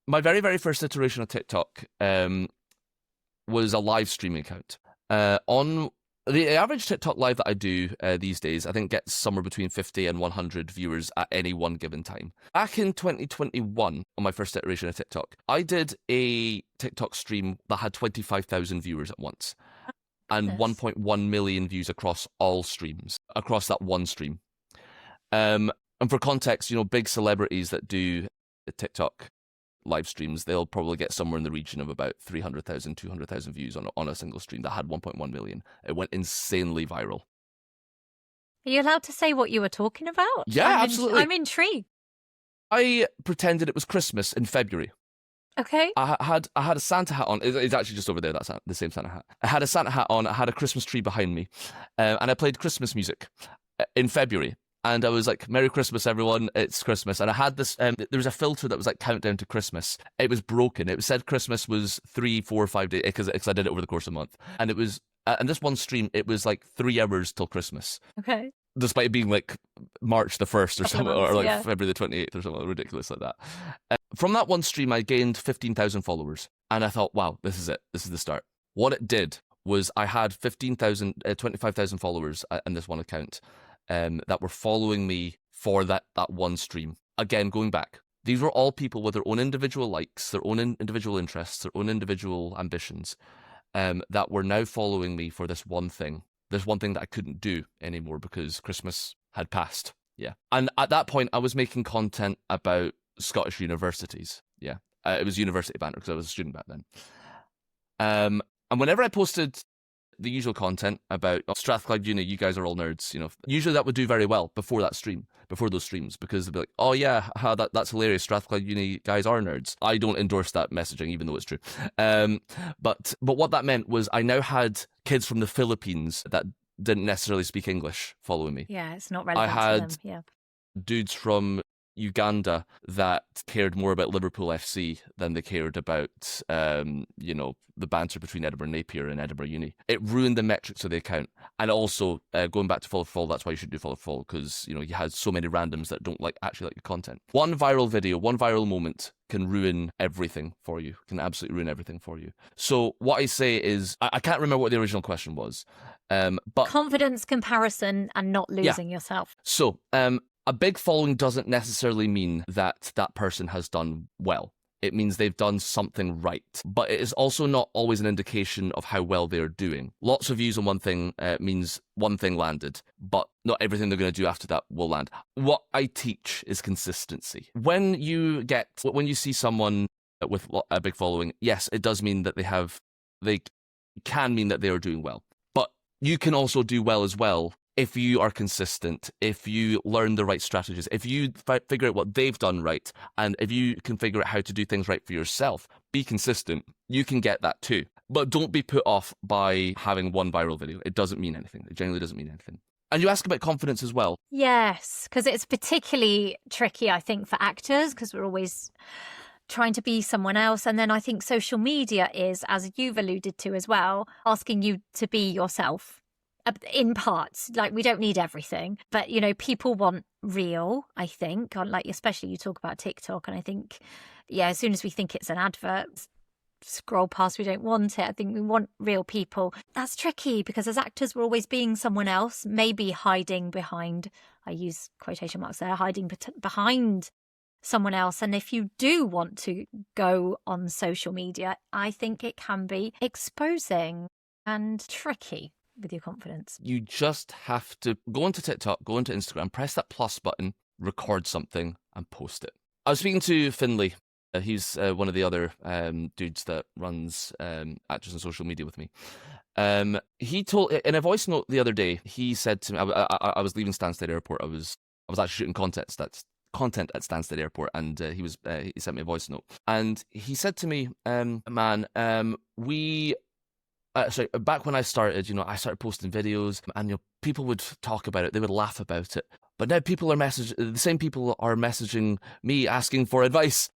My very, very first iteration of TikTok was a live streaming account. On the average TikTok live that I do these days, I think gets somewhere between 50 and 100 viewers at any one given time. Back in 2021, on my first iteration of TikTok, I did a TikTok stream that had 25,000 viewers at once. And 1.1 million views across all streams, across that one stream. And for context, big celebrities that do TikTok live streams, they'll probably get somewhere in the region of about 300,000, 200,000 views on a single stream that had 1.1 million. It went insanely viral. Are you allowed to say what you were talking about? Yeah, absolutely. I'm intrigued. I pretended it was Christmas in February. Okay. I had a Santa hat on. It's actually just over there. That's the same Santa hat. I had a Santa hat on. I had a Christmas tree behind me, and I played Christmas music in February. And I was like, "Merry Christmas, everyone! It's Christmas." And I had this. There was a filter that was like countdown to Christmas. It was broken. It said Christmas was 3, 4, 5 days because I did it over the course of a month. And it was, and this one stream, it was like 3 hours till Christmas. Okay. Despite it being like March the 1st or something, or like yeah. February the 28th or something ridiculous like that. From that one stream, I gained 15,000 followers. And I thought, wow, this is it. This is the start. What it did was I had 25,000 followers in this one account that were following me for that one stream. Again, going back, these were all people with their own individual likes, their own individual interests, their own individual ambitions that were now following me for this one thing that I couldn't do anymore because Christmas had passed. Yeah. And at that point, I was making content about Scottish universities. Yeah. It was university banter because I was a student back then. And whenever I posted the usual content about Strathclyde Uni, you guys are all nerds, usually that would do very well before those streams, because they'd be like, oh yeah, that's hilarious, Strathclyde Uni guys are nerds. I don't endorse that messaging, even though it's true. But what that meant was I now had kids from the Philippines that didn't necessarily speak English following me. Yeah, it's not relevant I had to them. Yeah. dudes from Uganda that cared more about Liverpool FC than they cared about, the banter between Edinburgh Napier and Edinburgh Uni. It ruined the metrics of the account. And also, going back to follow for follow, that's why you should do follow for follow, because, you had so many randoms that don't actually like your content. One viral video, one viral moment can ruin everything for you, can absolutely ruin everything for you. So what I say is, I can't remember what the original question was, but confidence, comparison, and not losing yourself. So, a big following doesn't necessarily mean that that person has done well. It means they've done something right. But it is also not always an indication of how well they're doing. Lots of views on one thing means one thing landed, but not everything they're going to do after that will land. What I teach is consistency. When you see someone with a big following, yes, it does mean that they can mean that they are doing well. But you can also do well as well if you are consistent, if you learn the right strategies, if you figure out what they've done right, and if you can figure out how to do things right for yourself, be consistent, you can get that too. But don't be put off by having one viral video. It doesn't mean anything. It generally doesn't mean anything. And you ask about confidence as well. Yes, because it's particularly tricky, I think, for actors, because we're always trying to be someone else. And then I think social media is, as you've alluded to as well, asking you to be yourself in parts. Like, we don't need everything, but, you know, people want real, I think, on, like, especially you talk about TikTok. And I think, yeah, as soon as we think it's an advert, scroll past, we don't want it. I think we want real people. That's tricky because as actors, we're always being someone else, maybe hiding behind, I use quotation marks there, hiding behind someone else. And if you do want to go on social media, I think it can be exposing and tricky with your confidence. You just have to go onto TikTok, go onto Instagram, press that plus button, record something and post it. I was speaking to Finlay. He's one of the other dudes that runs Actors on Social Media with me. He told, in a voice note the other day, he said to me, I was leaving Stansted Airport. I was actually shooting content at Stansted Airport, and he sent me a voice note, and he said to me, back when I started, I started posting videos, and people would talk about it, they would laugh about it, but now the same people are messaging me asking for advice.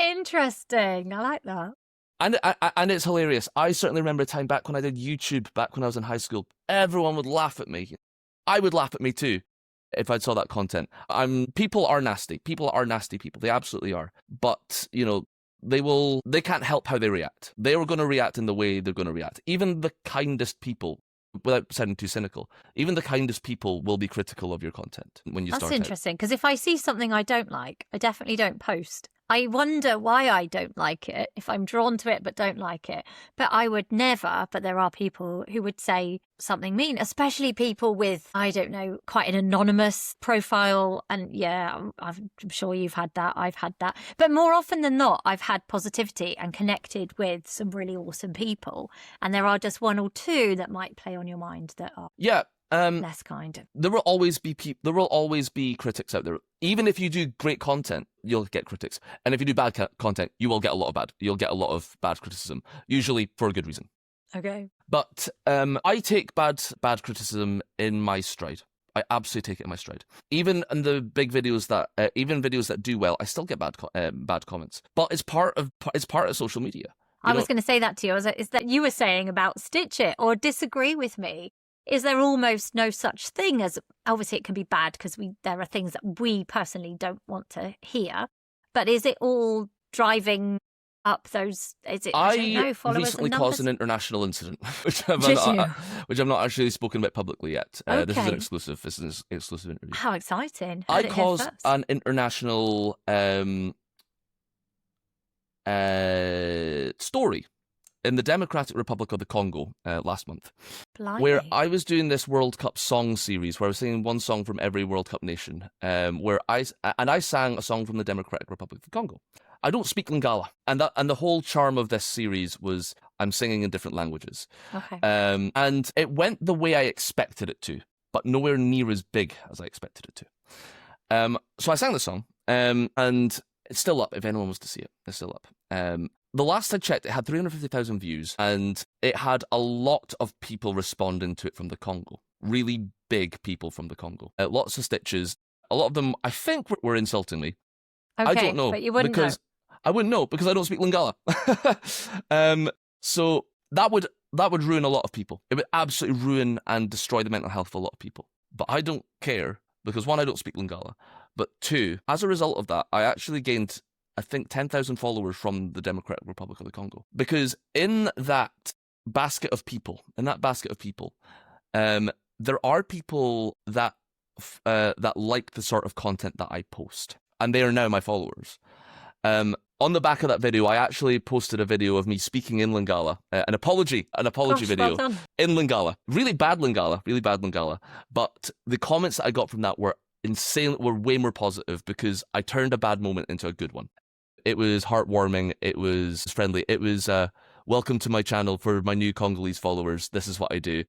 Interesting. I like that. And it's hilarious. I certainly remember a time back when I did YouTube, back when I was in high school. Everyone would laugh at me. I would laugh at me too if I saw that content. People are nasty. People are nasty people. They absolutely are. But, they can't help how they react. They are going to react in the way they're going to react. Even the kindest people, without sounding too cynical, even the kindest people will be critical of your content when you start out. That's interesting, because if I see something I don't like, I definitely don't post. I wonder why I don't like it, if I'm drawn to it but don't like it. But I would never, but there are people who would say something mean, especially people with, I don't know, quite an anonymous profile. And yeah, I'm sure you've had that, I've had that. But more often than not, I've had positivity and connected with some really awesome people. And there are just one or two that might play on your mind that are less kind. There will always be critics out there. Even if you do great content, you'll get critics, and if you do bad content, you'll get a lot of bad criticism, usually for a good reason. Okay. But I take bad criticism in my stride. I absolutely take it in my stride. Even in the big videos that do well, I still get bad comments. But it's part of social media. I was going to say that to you. Is that you were saying about stitch it or disagree with me? Is there almost no such thing as, obviously it can be bad because there are things that we personally don't want to hear, but is it all driving up those, is it, I don't know, followers recently and numbers? caused an international incident, which I've not actually spoken about publicly yet. Okay. This is an exclusive interview. How exciting. I caused an international story in the Democratic Republic of the Congo last month. Blimey. Where I was doing this World Cup song series where I was singing one song from every World Cup nation, where I sang a song from the Democratic Republic of the Congo. I don't speak Lingala, and the whole charm of this series was I'm singing in different languages. Okay. And it went the way I expected it to, but nowhere near as big as I expected it to. So I sang the song, and it's still up if anyone wants to see it. It's still up. The last I checked, it had 350,000 views, and it had a lot of people responding to it from the Congo. Really big people from the Congo. Lots of stitches. A lot of them, I think, were insulting me. Okay, I don't know. But you wouldn't know. I wouldn't know because I don't speak Lingala. So that would ruin a lot of people. It would absolutely ruin and destroy the mental health of a lot of people. But I don't care because, one, I don't speak Lingala. But two, as a result of that, I actually gained, I think, 10,000 followers from the Democratic Republic of the Congo. Because in that basket of people, there are people that like the sort of content that I post, and they are now my followers. On the back of that video, I actually posted a video of me speaking in Lingala, an apology video well in Lingala. Really bad Lingala. But the comments that I got from that were way more positive because I turned a bad moment into a good one. It was heartwarming. It was friendly. It was welcome to my channel for my new Congolese followers. This is what I do.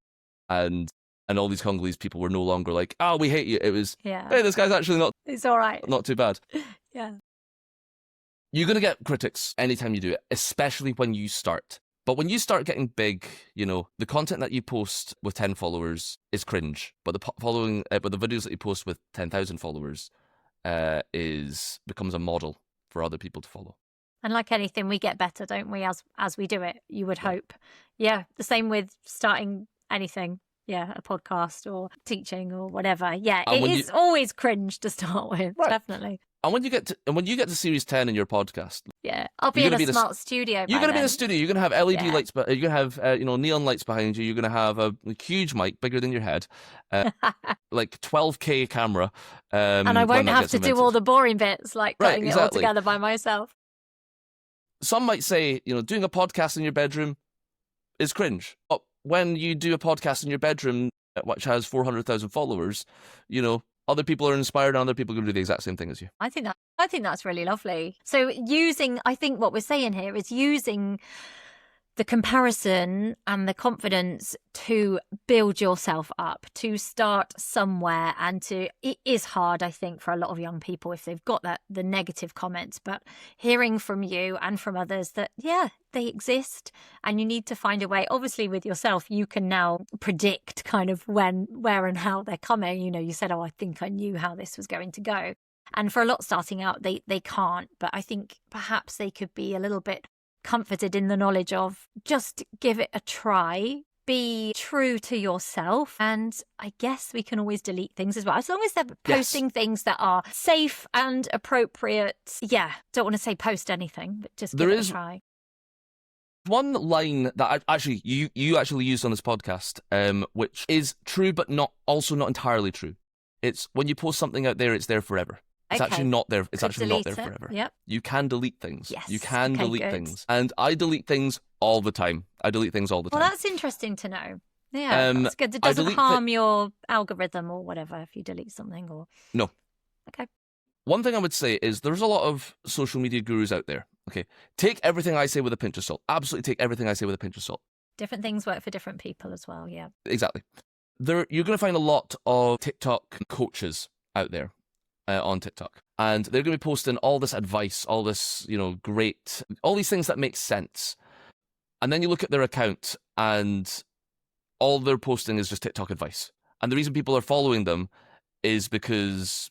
And and all these Congolese people were no longer like, oh, we hate you. It was, Yeah. hey, this guy's actually It's all right. not too bad. Yeah. You're going to get critics anytime you do it, especially when you start. But when you start getting big, the content that you post with 10 followers is cringe. But the videos that you post with 10,000 followers becomes a model for other people to follow. And like anything, we get better, don't we, as we do it, you would hope. Yeah, the same with starting anything. Yeah, a podcast or teaching or whatever. Yeah, it is always cringe to start with, right. Definitely. And when you get to series 10 in your podcast, yeah, I'll be in a smart studio. You're going to be in a studio. You're going to have LED Yeah. lights, but you're going to have neon lights behind you. You're going to have a huge mic bigger than your head, like 12K camera. And I won't have to do all the boring bits, like putting it all together by myself. Some might say, doing a podcast in your bedroom is cringe. But when you do a podcast in your bedroom, which has 400,000 followers, other people are inspired and other people can do the exact same thing as you. I think that's really lovely. So I think what we're saying here is using the comparison and the confidence to build yourself up, to start somewhere. And it is hard, I think, for a lot of young people if they've got the negative comments, but hearing from you and from others that, yeah, they exist and you need to find a way. Obviously with yourself, you can now predict kind of when, where and how they're coming. You said, oh, I think I knew how this was going to go. And for a lot starting out, they can't, but I think perhaps they could be a little bit comforted in the knowledge of just give it a try, be true to yourself, and I guess we can always delete things as well, as long as they're posting things that are safe and appropriate. Yeah, don't want to say post anything, but just give it a try. One line that you actually used on this podcast, which is true but not entirely true. It's when you post something out there, it's there forever. It's actually not there. It's actually not there forever. Yep. You can delete things. Yes. You can delete things. And I delete things all the time. Well, that's interesting to know. Yeah, that's good. It doesn't harm your algorithm or whatever if you delete something or... No. Okay. One thing I would say is there's a lot of social media gurus out there. Okay. Take everything I say with a pinch of salt. Absolutely take everything I say with a pinch of salt. Different things work for different people as well, yeah. Exactly. You're going to find a lot of TikTok coaches out there. On TikTok, and they're going to be posting all this advice, all this, all these things that make sense. And then you look at their account and all they're posting is just TikTok advice. And the reason people are following them is because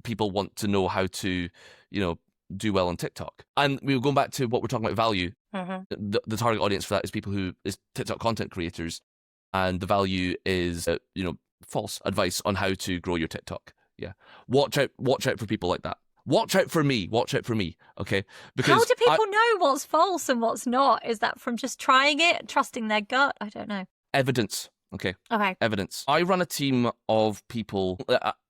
people want to know how to, do well on TikTok. And we were going back to what we're talking about value. Mm-hmm. The target audience for that is people is TikTok content creators. And the value is, false advice on how to grow your TikTok. Yeah. Watch out for people like that. Watch out for me. Okay. Because how do people know what's false and what's not? Is that from just trying it, trusting their gut? I don't know. Evidence. Okay. Evidence. I run a team of people.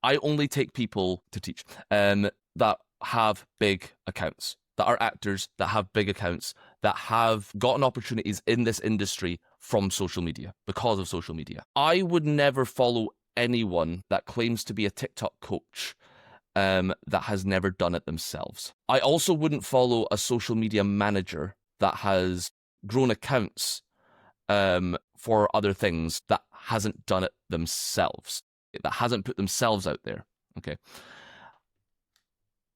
I only take people to teach that have big accounts, that are actors, that have big accounts, that have gotten opportunities in this industry from social media, because of social media. I would never follow anyone that claims to be a TikTok coach that has never done it themselves. I also wouldn't follow a social media manager that has grown accounts for other things that hasn't done it themselves, that hasn't put themselves out there. Okay.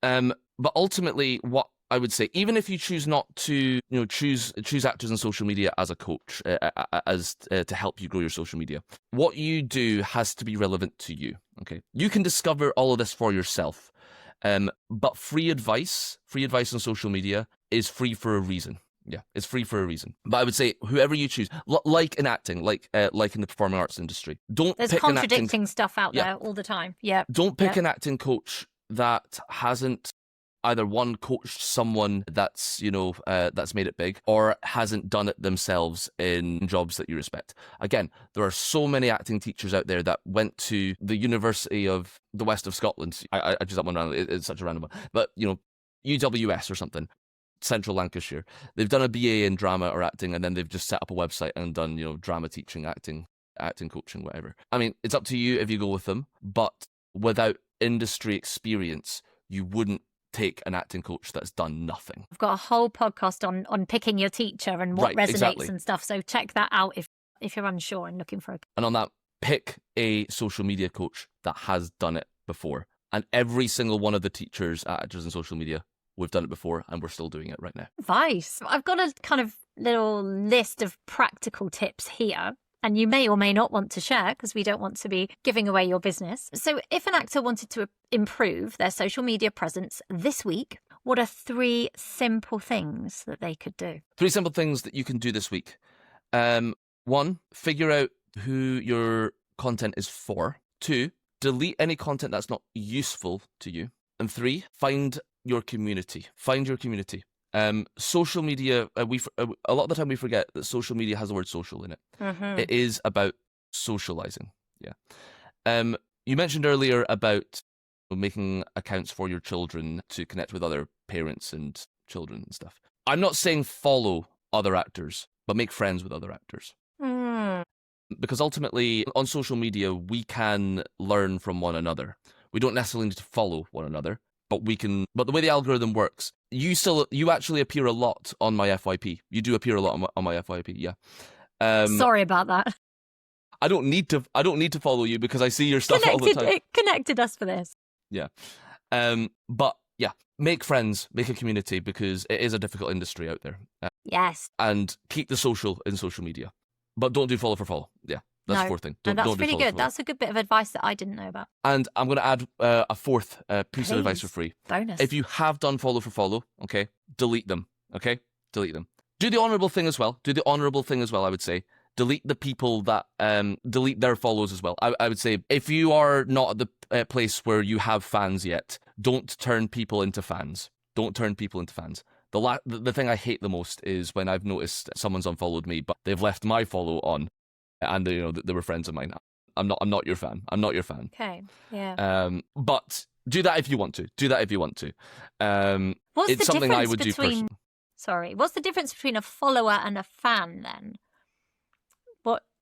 But ultimately, what I would say, even if you choose not to, choose actors on social media as a coach, to help you grow your social media, what you do has to be relevant to you. Okay, you can discover all of this for yourself, but free advice on social media is free for a reason. Yeah, it's free for a reason. But I would say whoever you choose, like in acting, like in the performing arts industry, there's pick contradicting stuff out there all the time. Yeah, don't pick an acting coach that hasn't either one coached someone that's that's made it big, or hasn't done it themselves in jobs that you respect. Again, there are so many acting teachers out there that went to the University of the West of Scotland. I just that one random. It's such a random one, but UWS or something, Central Lancashire. They've done a BA in drama or acting, and then they've just set up a website and done drama teaching, acting coaching, whatever. I mean, it's up to you if you go with them, but without industry experience, you wouldn't take an acting coach that's done nothing. I've got a whole podcast on picking your teacher and what resonates and stuff. So check that out if you're unsure and looking for a... And on that pick a social media coach that has done it before. And every single one of the teachers at Actors in Social Media, we've done it before and we're still doing it right now. Advice. I've got a kind of little list of practical tips here. And you may or may not want to share because we don't want to be giving away your business. So if an actor wanted to improve their social media presence this week, what are 3 simple things that they could do? 3 simple things that you can do this week. 1, figure out who your content is for. 2, delete any content that's not useful to you. And 3, find your community. Find your community. Social media, a lot of the time we forget that social media has the word social in it. Mm-hmm. It is about socializing. Yeah. You mentioned earlier about making accounts for your children to connect with other parents and children and stuff. I'm not saying follow other actors, but make friends with other actors. Because ultimately, on social media, we can learn from one another. We don't necessarily need to follow one another, but we can. But the way the algorithm works, you actually appear a lot on my FYP. You do appear a lot on my FYP. Yeah. Sorry about that. I don't need to follow you because I see your stuff all the time. It connected us for this. Yeah. But yeah, make friends, make a community because it is a difficult industry out there. Yes. And keep the social in social media. But don't do follow for follow. Yeah, that's the 4th thing. That's don't really do good. That's a good bit of advice that I didn't know about. And I'm going to add a 4th piece of advice for free. Bonus. If you have done follow for follow, okay, delete them. Okay, delete them. Do the honourable thing as well. I would say. Delete the people that delete their follows as well. I would say if you are not at the place where you have fans yet, don't turn people into fans. Don't turn people into fans. The thing I hate the most is when I've noticed someone's unfollowed me, but they've left my follow on, and they were friends of mine. I'm not your fan. I'm not your fan. Okay. Yeah. But do that if you want to. What's it's the something I would difference do between? personally. Sorry. What's the difference between a follower and a fan then?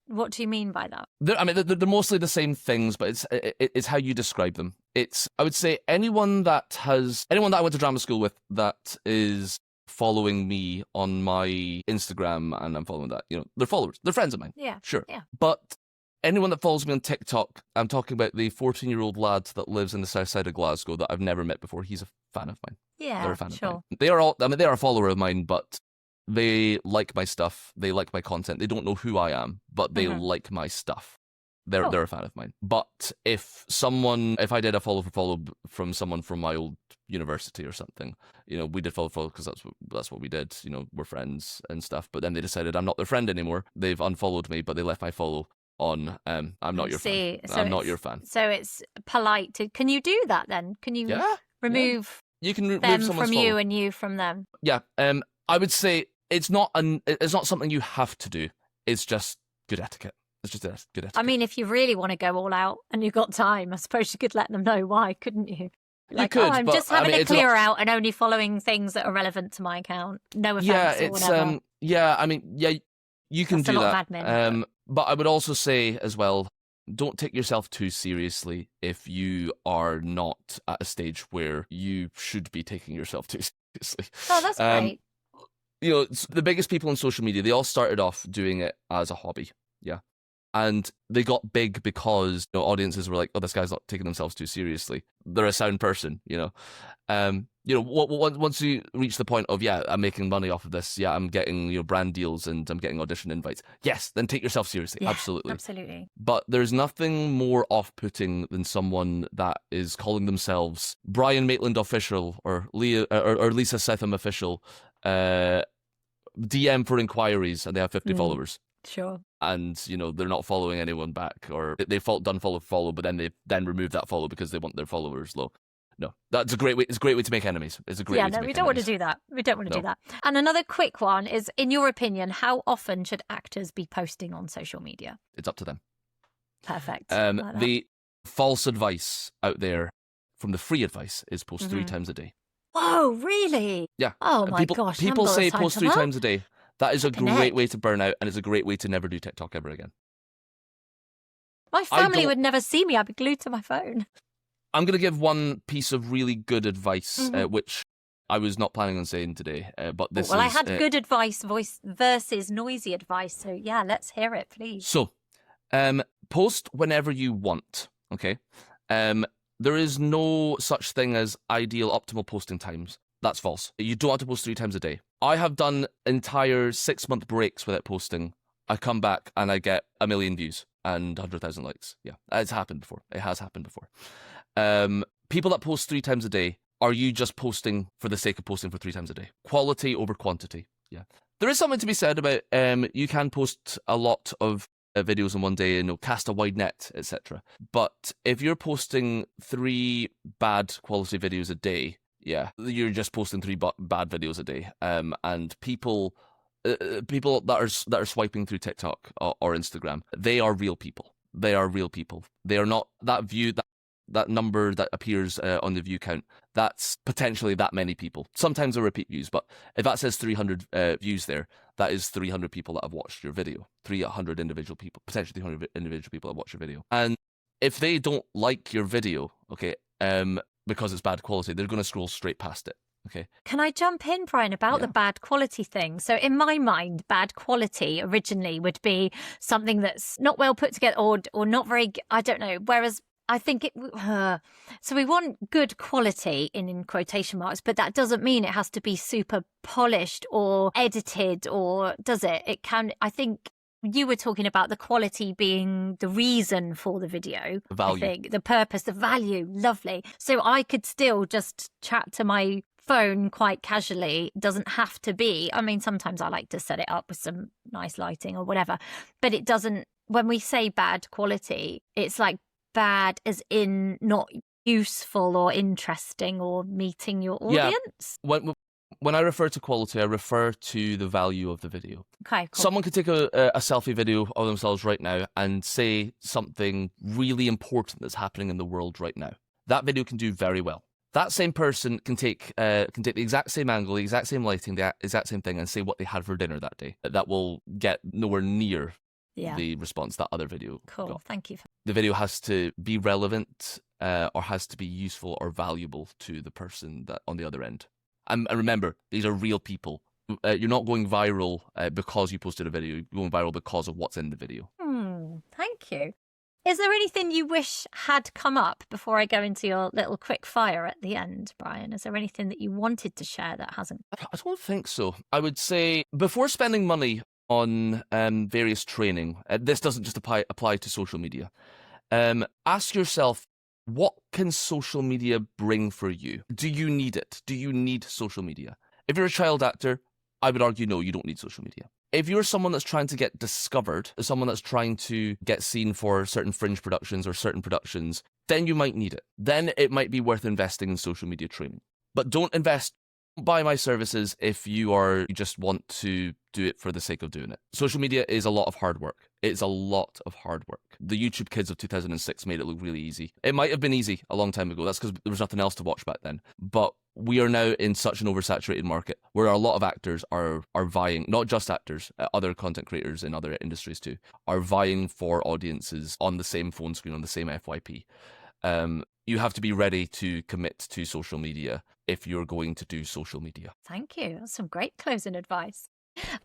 What do you mean by that? They're mostly the same things, but it's how you describe them. I would say anyone that I went to drama school with that is following me on my Instagram and I'm following that, they're followers. They're friends of mine. Yeah. Sure. Yeah. But anyone that follows me on TikTok, I'm talking about the 14-year-old lad that lives in the south side of Glasgow that I've never met before. He's a fan of mine. Yeah. They're a fan sure. of mine. They are a follower of mine, but they like my stuff. They like my content. They don't know who I am, but they like my stuff. They're a fan of mine. But if I did a follow for follow from someone from my old university or something, we did follow because that's what we did. We're friends and stuff. But then they decided I'm not their friend anymore. They've unfollowed me, but they left my follow on. I'm not your fan. I'm not your fan. So it's polite to. Can you do that then? Can you remove? You can remove them someone's from follow. you and you from them. Yeah. I would say it's not something you have to do. It's just good etiquette. It's just good etiquette. I mean, if you really want to go all out and you've got time, I suppose you could let them know why, couldn't you? You could. I'm just having a clear out and only following things that are relevant to my account. No offense or whatever. You can That's do a lot that. of admin. But I would also say as well, don't take yourself too seriously if you are not at a stage where you should be taking yourself too seriously. Oh, that's great. The biggest people on social media, they all started off doing it as a hobby, yeah, and they got big because audiences were like, "Oh, this guy's not taking themselves too seriously. They're a sound person," Once you reach the point of I'm making money off of this, I'm getting brand deals and I'm getting audition invites. Yes, then take yourself seriously, Yeah, absolutely. But there's nothing more off-putting than someone that is calling themselves Brian Maitland official or Lisa Setham official. DM for inquiries and they have 50 followers. Sure. And they're not following anyone back, or they done follow, but then they remove that follow because they want their followers low. No, that's a great way. It's a great way to make enemies. It's a great way to make enemies. We don't want to do that. We don't want to do that. And another quick one is, in your opinion, how often should actors be posting on social media? It's up to them. Perfect. The false advice out there from the free advice is post 3 times a day. Whoa, really? Yeah. Oh my gosh. People say post 3 times a day. That is a great way to burn out, and it's a great way to never do TikTok ever again. My family would never see me. I'd be glued to my phone. I'm going to give one piece of really good advice, which I was not planning on saying today, but this I had good advice, voice versus noisy advice. So yeah, let's hear it, please. So, post whenever you want, okay? There is no such thing as ideal, optimal posting times. That's false. You don't have to post 3 times a day. I have done entire 6-month breaks without posting. I come back and I get 1 million views and 100,000 likes. Yeah, it's happened before. It has happened before. People that post 3 times a day, are you just posting for the sake of posting for 3 times a day? Quality over quantity. Yeah. There is something to be said about you can post a lot of videos in one day and cast a wide net, etc. But if you're posting 3 bad quality videos a day, yeah, you're just posting 3 bad videos a day. And people that are swiping through TikTok or Instagram, they are real people. They are real people. They are not that view that number that appears on the view count. That's potentially that many people. Sometimes they're repeat views, but if that says 300 views there, that is 300 people that have watched your video. 300 individual people, potentially 300 individual people that watch your video. And if they don't like your video, okay, because it's bad quality, they're going to scroll straight past it. Okay. Can I jump in, Brian, about the bad quality thing? So in my mind, bad quality originally would be something that's not well put together or not very, I don't know. Whereas I think so we want good quality in quotation marks, but that doesn't mean it has to be super polished or edited, or does it? It can, I think you were talking about the quality being the reason for the video. The value. I think the purpose, the value. Lovely. So I could still just chat to my phone quite casually. It doesn't have to be. I mean, sometimes I like to set it up with some nice lighting or whatever, but it doesn't, when we say bad quality, it's like bad as in not useful or interesting or meeting your audience. Yeah. When I refer to quality, I refer to the value of the video. Okay, cool. Someone could take a selfie video of themselves right now and say something really important that's happening in the world right now. That video can do very well. That same person can take the exact same angle, the exact same lighting, the exact same thing, and say what they had for dinner that day. That will get nowhere near the response that other video got. Thank you. The video has to be relevant or has to be useful or valuable to the person that on the other end. And remember, these are real people. You're not going viral because you posted a video. You're going viral because of what's in the video. Thank you. Is there anything you wish had come up before I go into your little quick fire at the end, Brian? Is there anything that you wanted to share that hasn't? I don't think so. I would say before spending money on various training, this doesn't just apply to social media. Ask yourself, what can social media bring for you? Do you need it? Do you need social media? If you're a child actor, I would argue no, you don't need social media. If you're someone that's trying to get discovered, someone that's trying to get seen for certain fringe productions or certain productions, then you might need it. Then it might be worth investing in social media training. But don't buy my services if you just want to do it for the sake of doing it. Social media is a lot of hard work. It's a lot of hard work. The YouTube kids of 2006 made it look really easy. It might have been easy a long time ago. That's because there was nothing else to watch back then. But we are now in such an oversaturated market where a lot of actors are vying, not just actors, other content creators in other industries too, are vying for audiences on the same phone screen, on the same FYP. You have to be ready to commit to social media if you're going to do social media. Thank you. That's some great closing advice.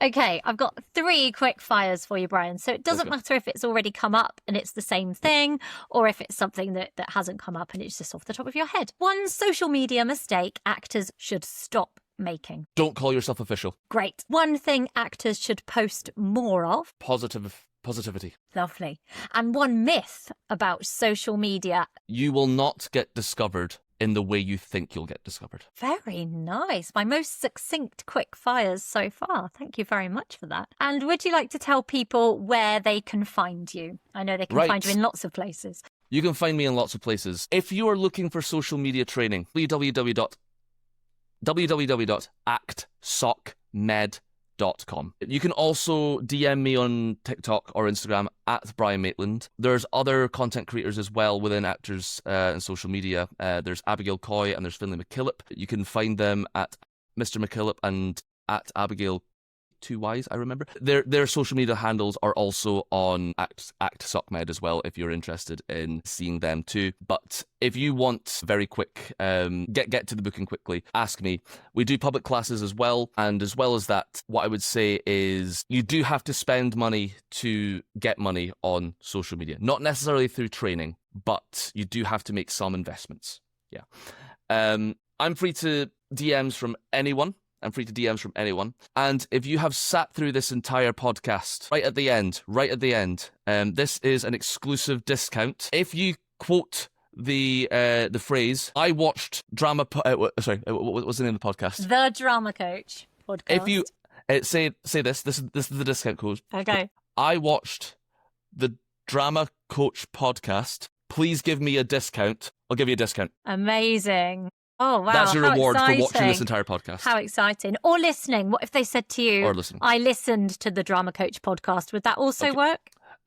Okay, I've got 3 quick fires for you, Brian. So it doesn't matter if it's already come up and it's the same thing, or if it's something that hasn't come up and it's just off the top of your head. 1 social media mistake actors should stop making. Don't call yourself official. Great. 1 thing actors should post more of. Positivity. Lovely. And 1 myth about social media. You will not get discovered in the way you think you'll get discovered. Very nice. My most succinct quick fires so far. Thank you very much for that. And would you like to tell people where they can find you? I know they can find you in lots of places. You can find me in lots of places. If you are looking for social media training, www.actsocmed.com. You can also DM me on TikTok or Instagram at Brian Maitland. There's other content creators as well within actors and social media. There's Abigail Coy and there's Finlay McKillop. You can find them at Mr. McKillop and at Abigail 2 Ys, I remember. Their social media handles are also on Act SocMed as well, if you're interested in seeing them too. But if you want very quick, get to the booking quickly, ask me. We do public classes as well. And as well as that, what I would say is you do have to spend money to get money on social media. Not necessarily through training, but you do have to make some investments. Yeah. I'm free to DMs from anyone. And if you have sat through this entire podcast, right at the end, this is an exclusive discount. If you quote the phrase, I watched drama... what was the name of the podcast? The Drama Coach podcast. If you say this is the discount code. Okay. I watched the Drama Coach podcast. Please give me a discount. I'll give you a discount. Amazing. Oh, wow. That's your reward exciting. for watching this entire podcast. How exciting. Or listening. What if they said to you, or listening. I listened to the Drama Coach podcast. Would that also work?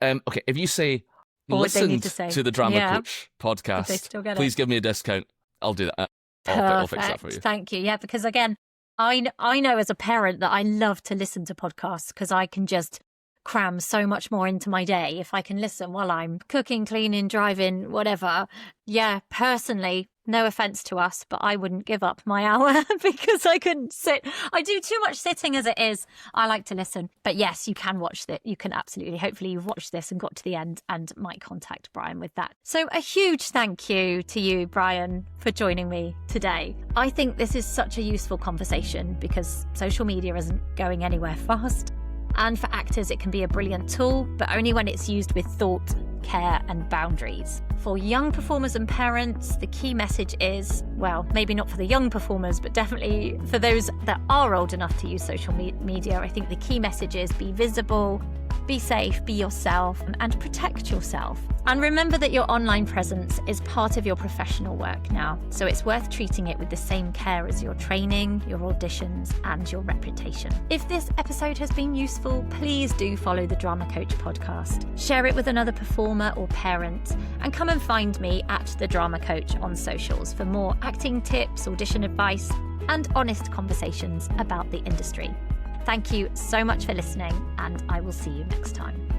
Okay, if you say, or listened to the Drama Coach podcast, they still get please give me a discount. I'll do that. I'll fix that for you. Thank you. Yeah, because again, I know as a parent that I love to listen to podcasts because I can just cram so much more into my day if I can listen while I'm cooking, cleaning, driving, whatever. Yeah, personally, no offense to us, but I wouldn't give up my hour because I couldn't sit. I do too much sitting as it is. I like to listen. But yes, you can watch that. You can absolutely. Hopefully you've watched this and got to the end and might contact Brian with that. So a huge thank you to you, Brian, for joining me today. I think this is such a useful conversation because social media isn't going anywhere fast. And for actors, it can be a brilliant tool, but only when it's used with thought, care, and boundaries. For young performers and parents, the key message is, well, maybe not for the young performers, but definitely for those that are old enough to use social media, I think the key message is be visible, be safe, be yourself, and protect yourself. And remember that your online presence is part of your professional work now, so it's worth treating it with the same care as your training, your auditions, and your reputation. If this episode has been useful, please do follow the Drama Coach podcast. Share it with another performer or parent, and come and find me at The Drama Coach on socials for more acting tips, audition advice, and honest conversations about the industry. Thank you so much for listening, and I will see you next time.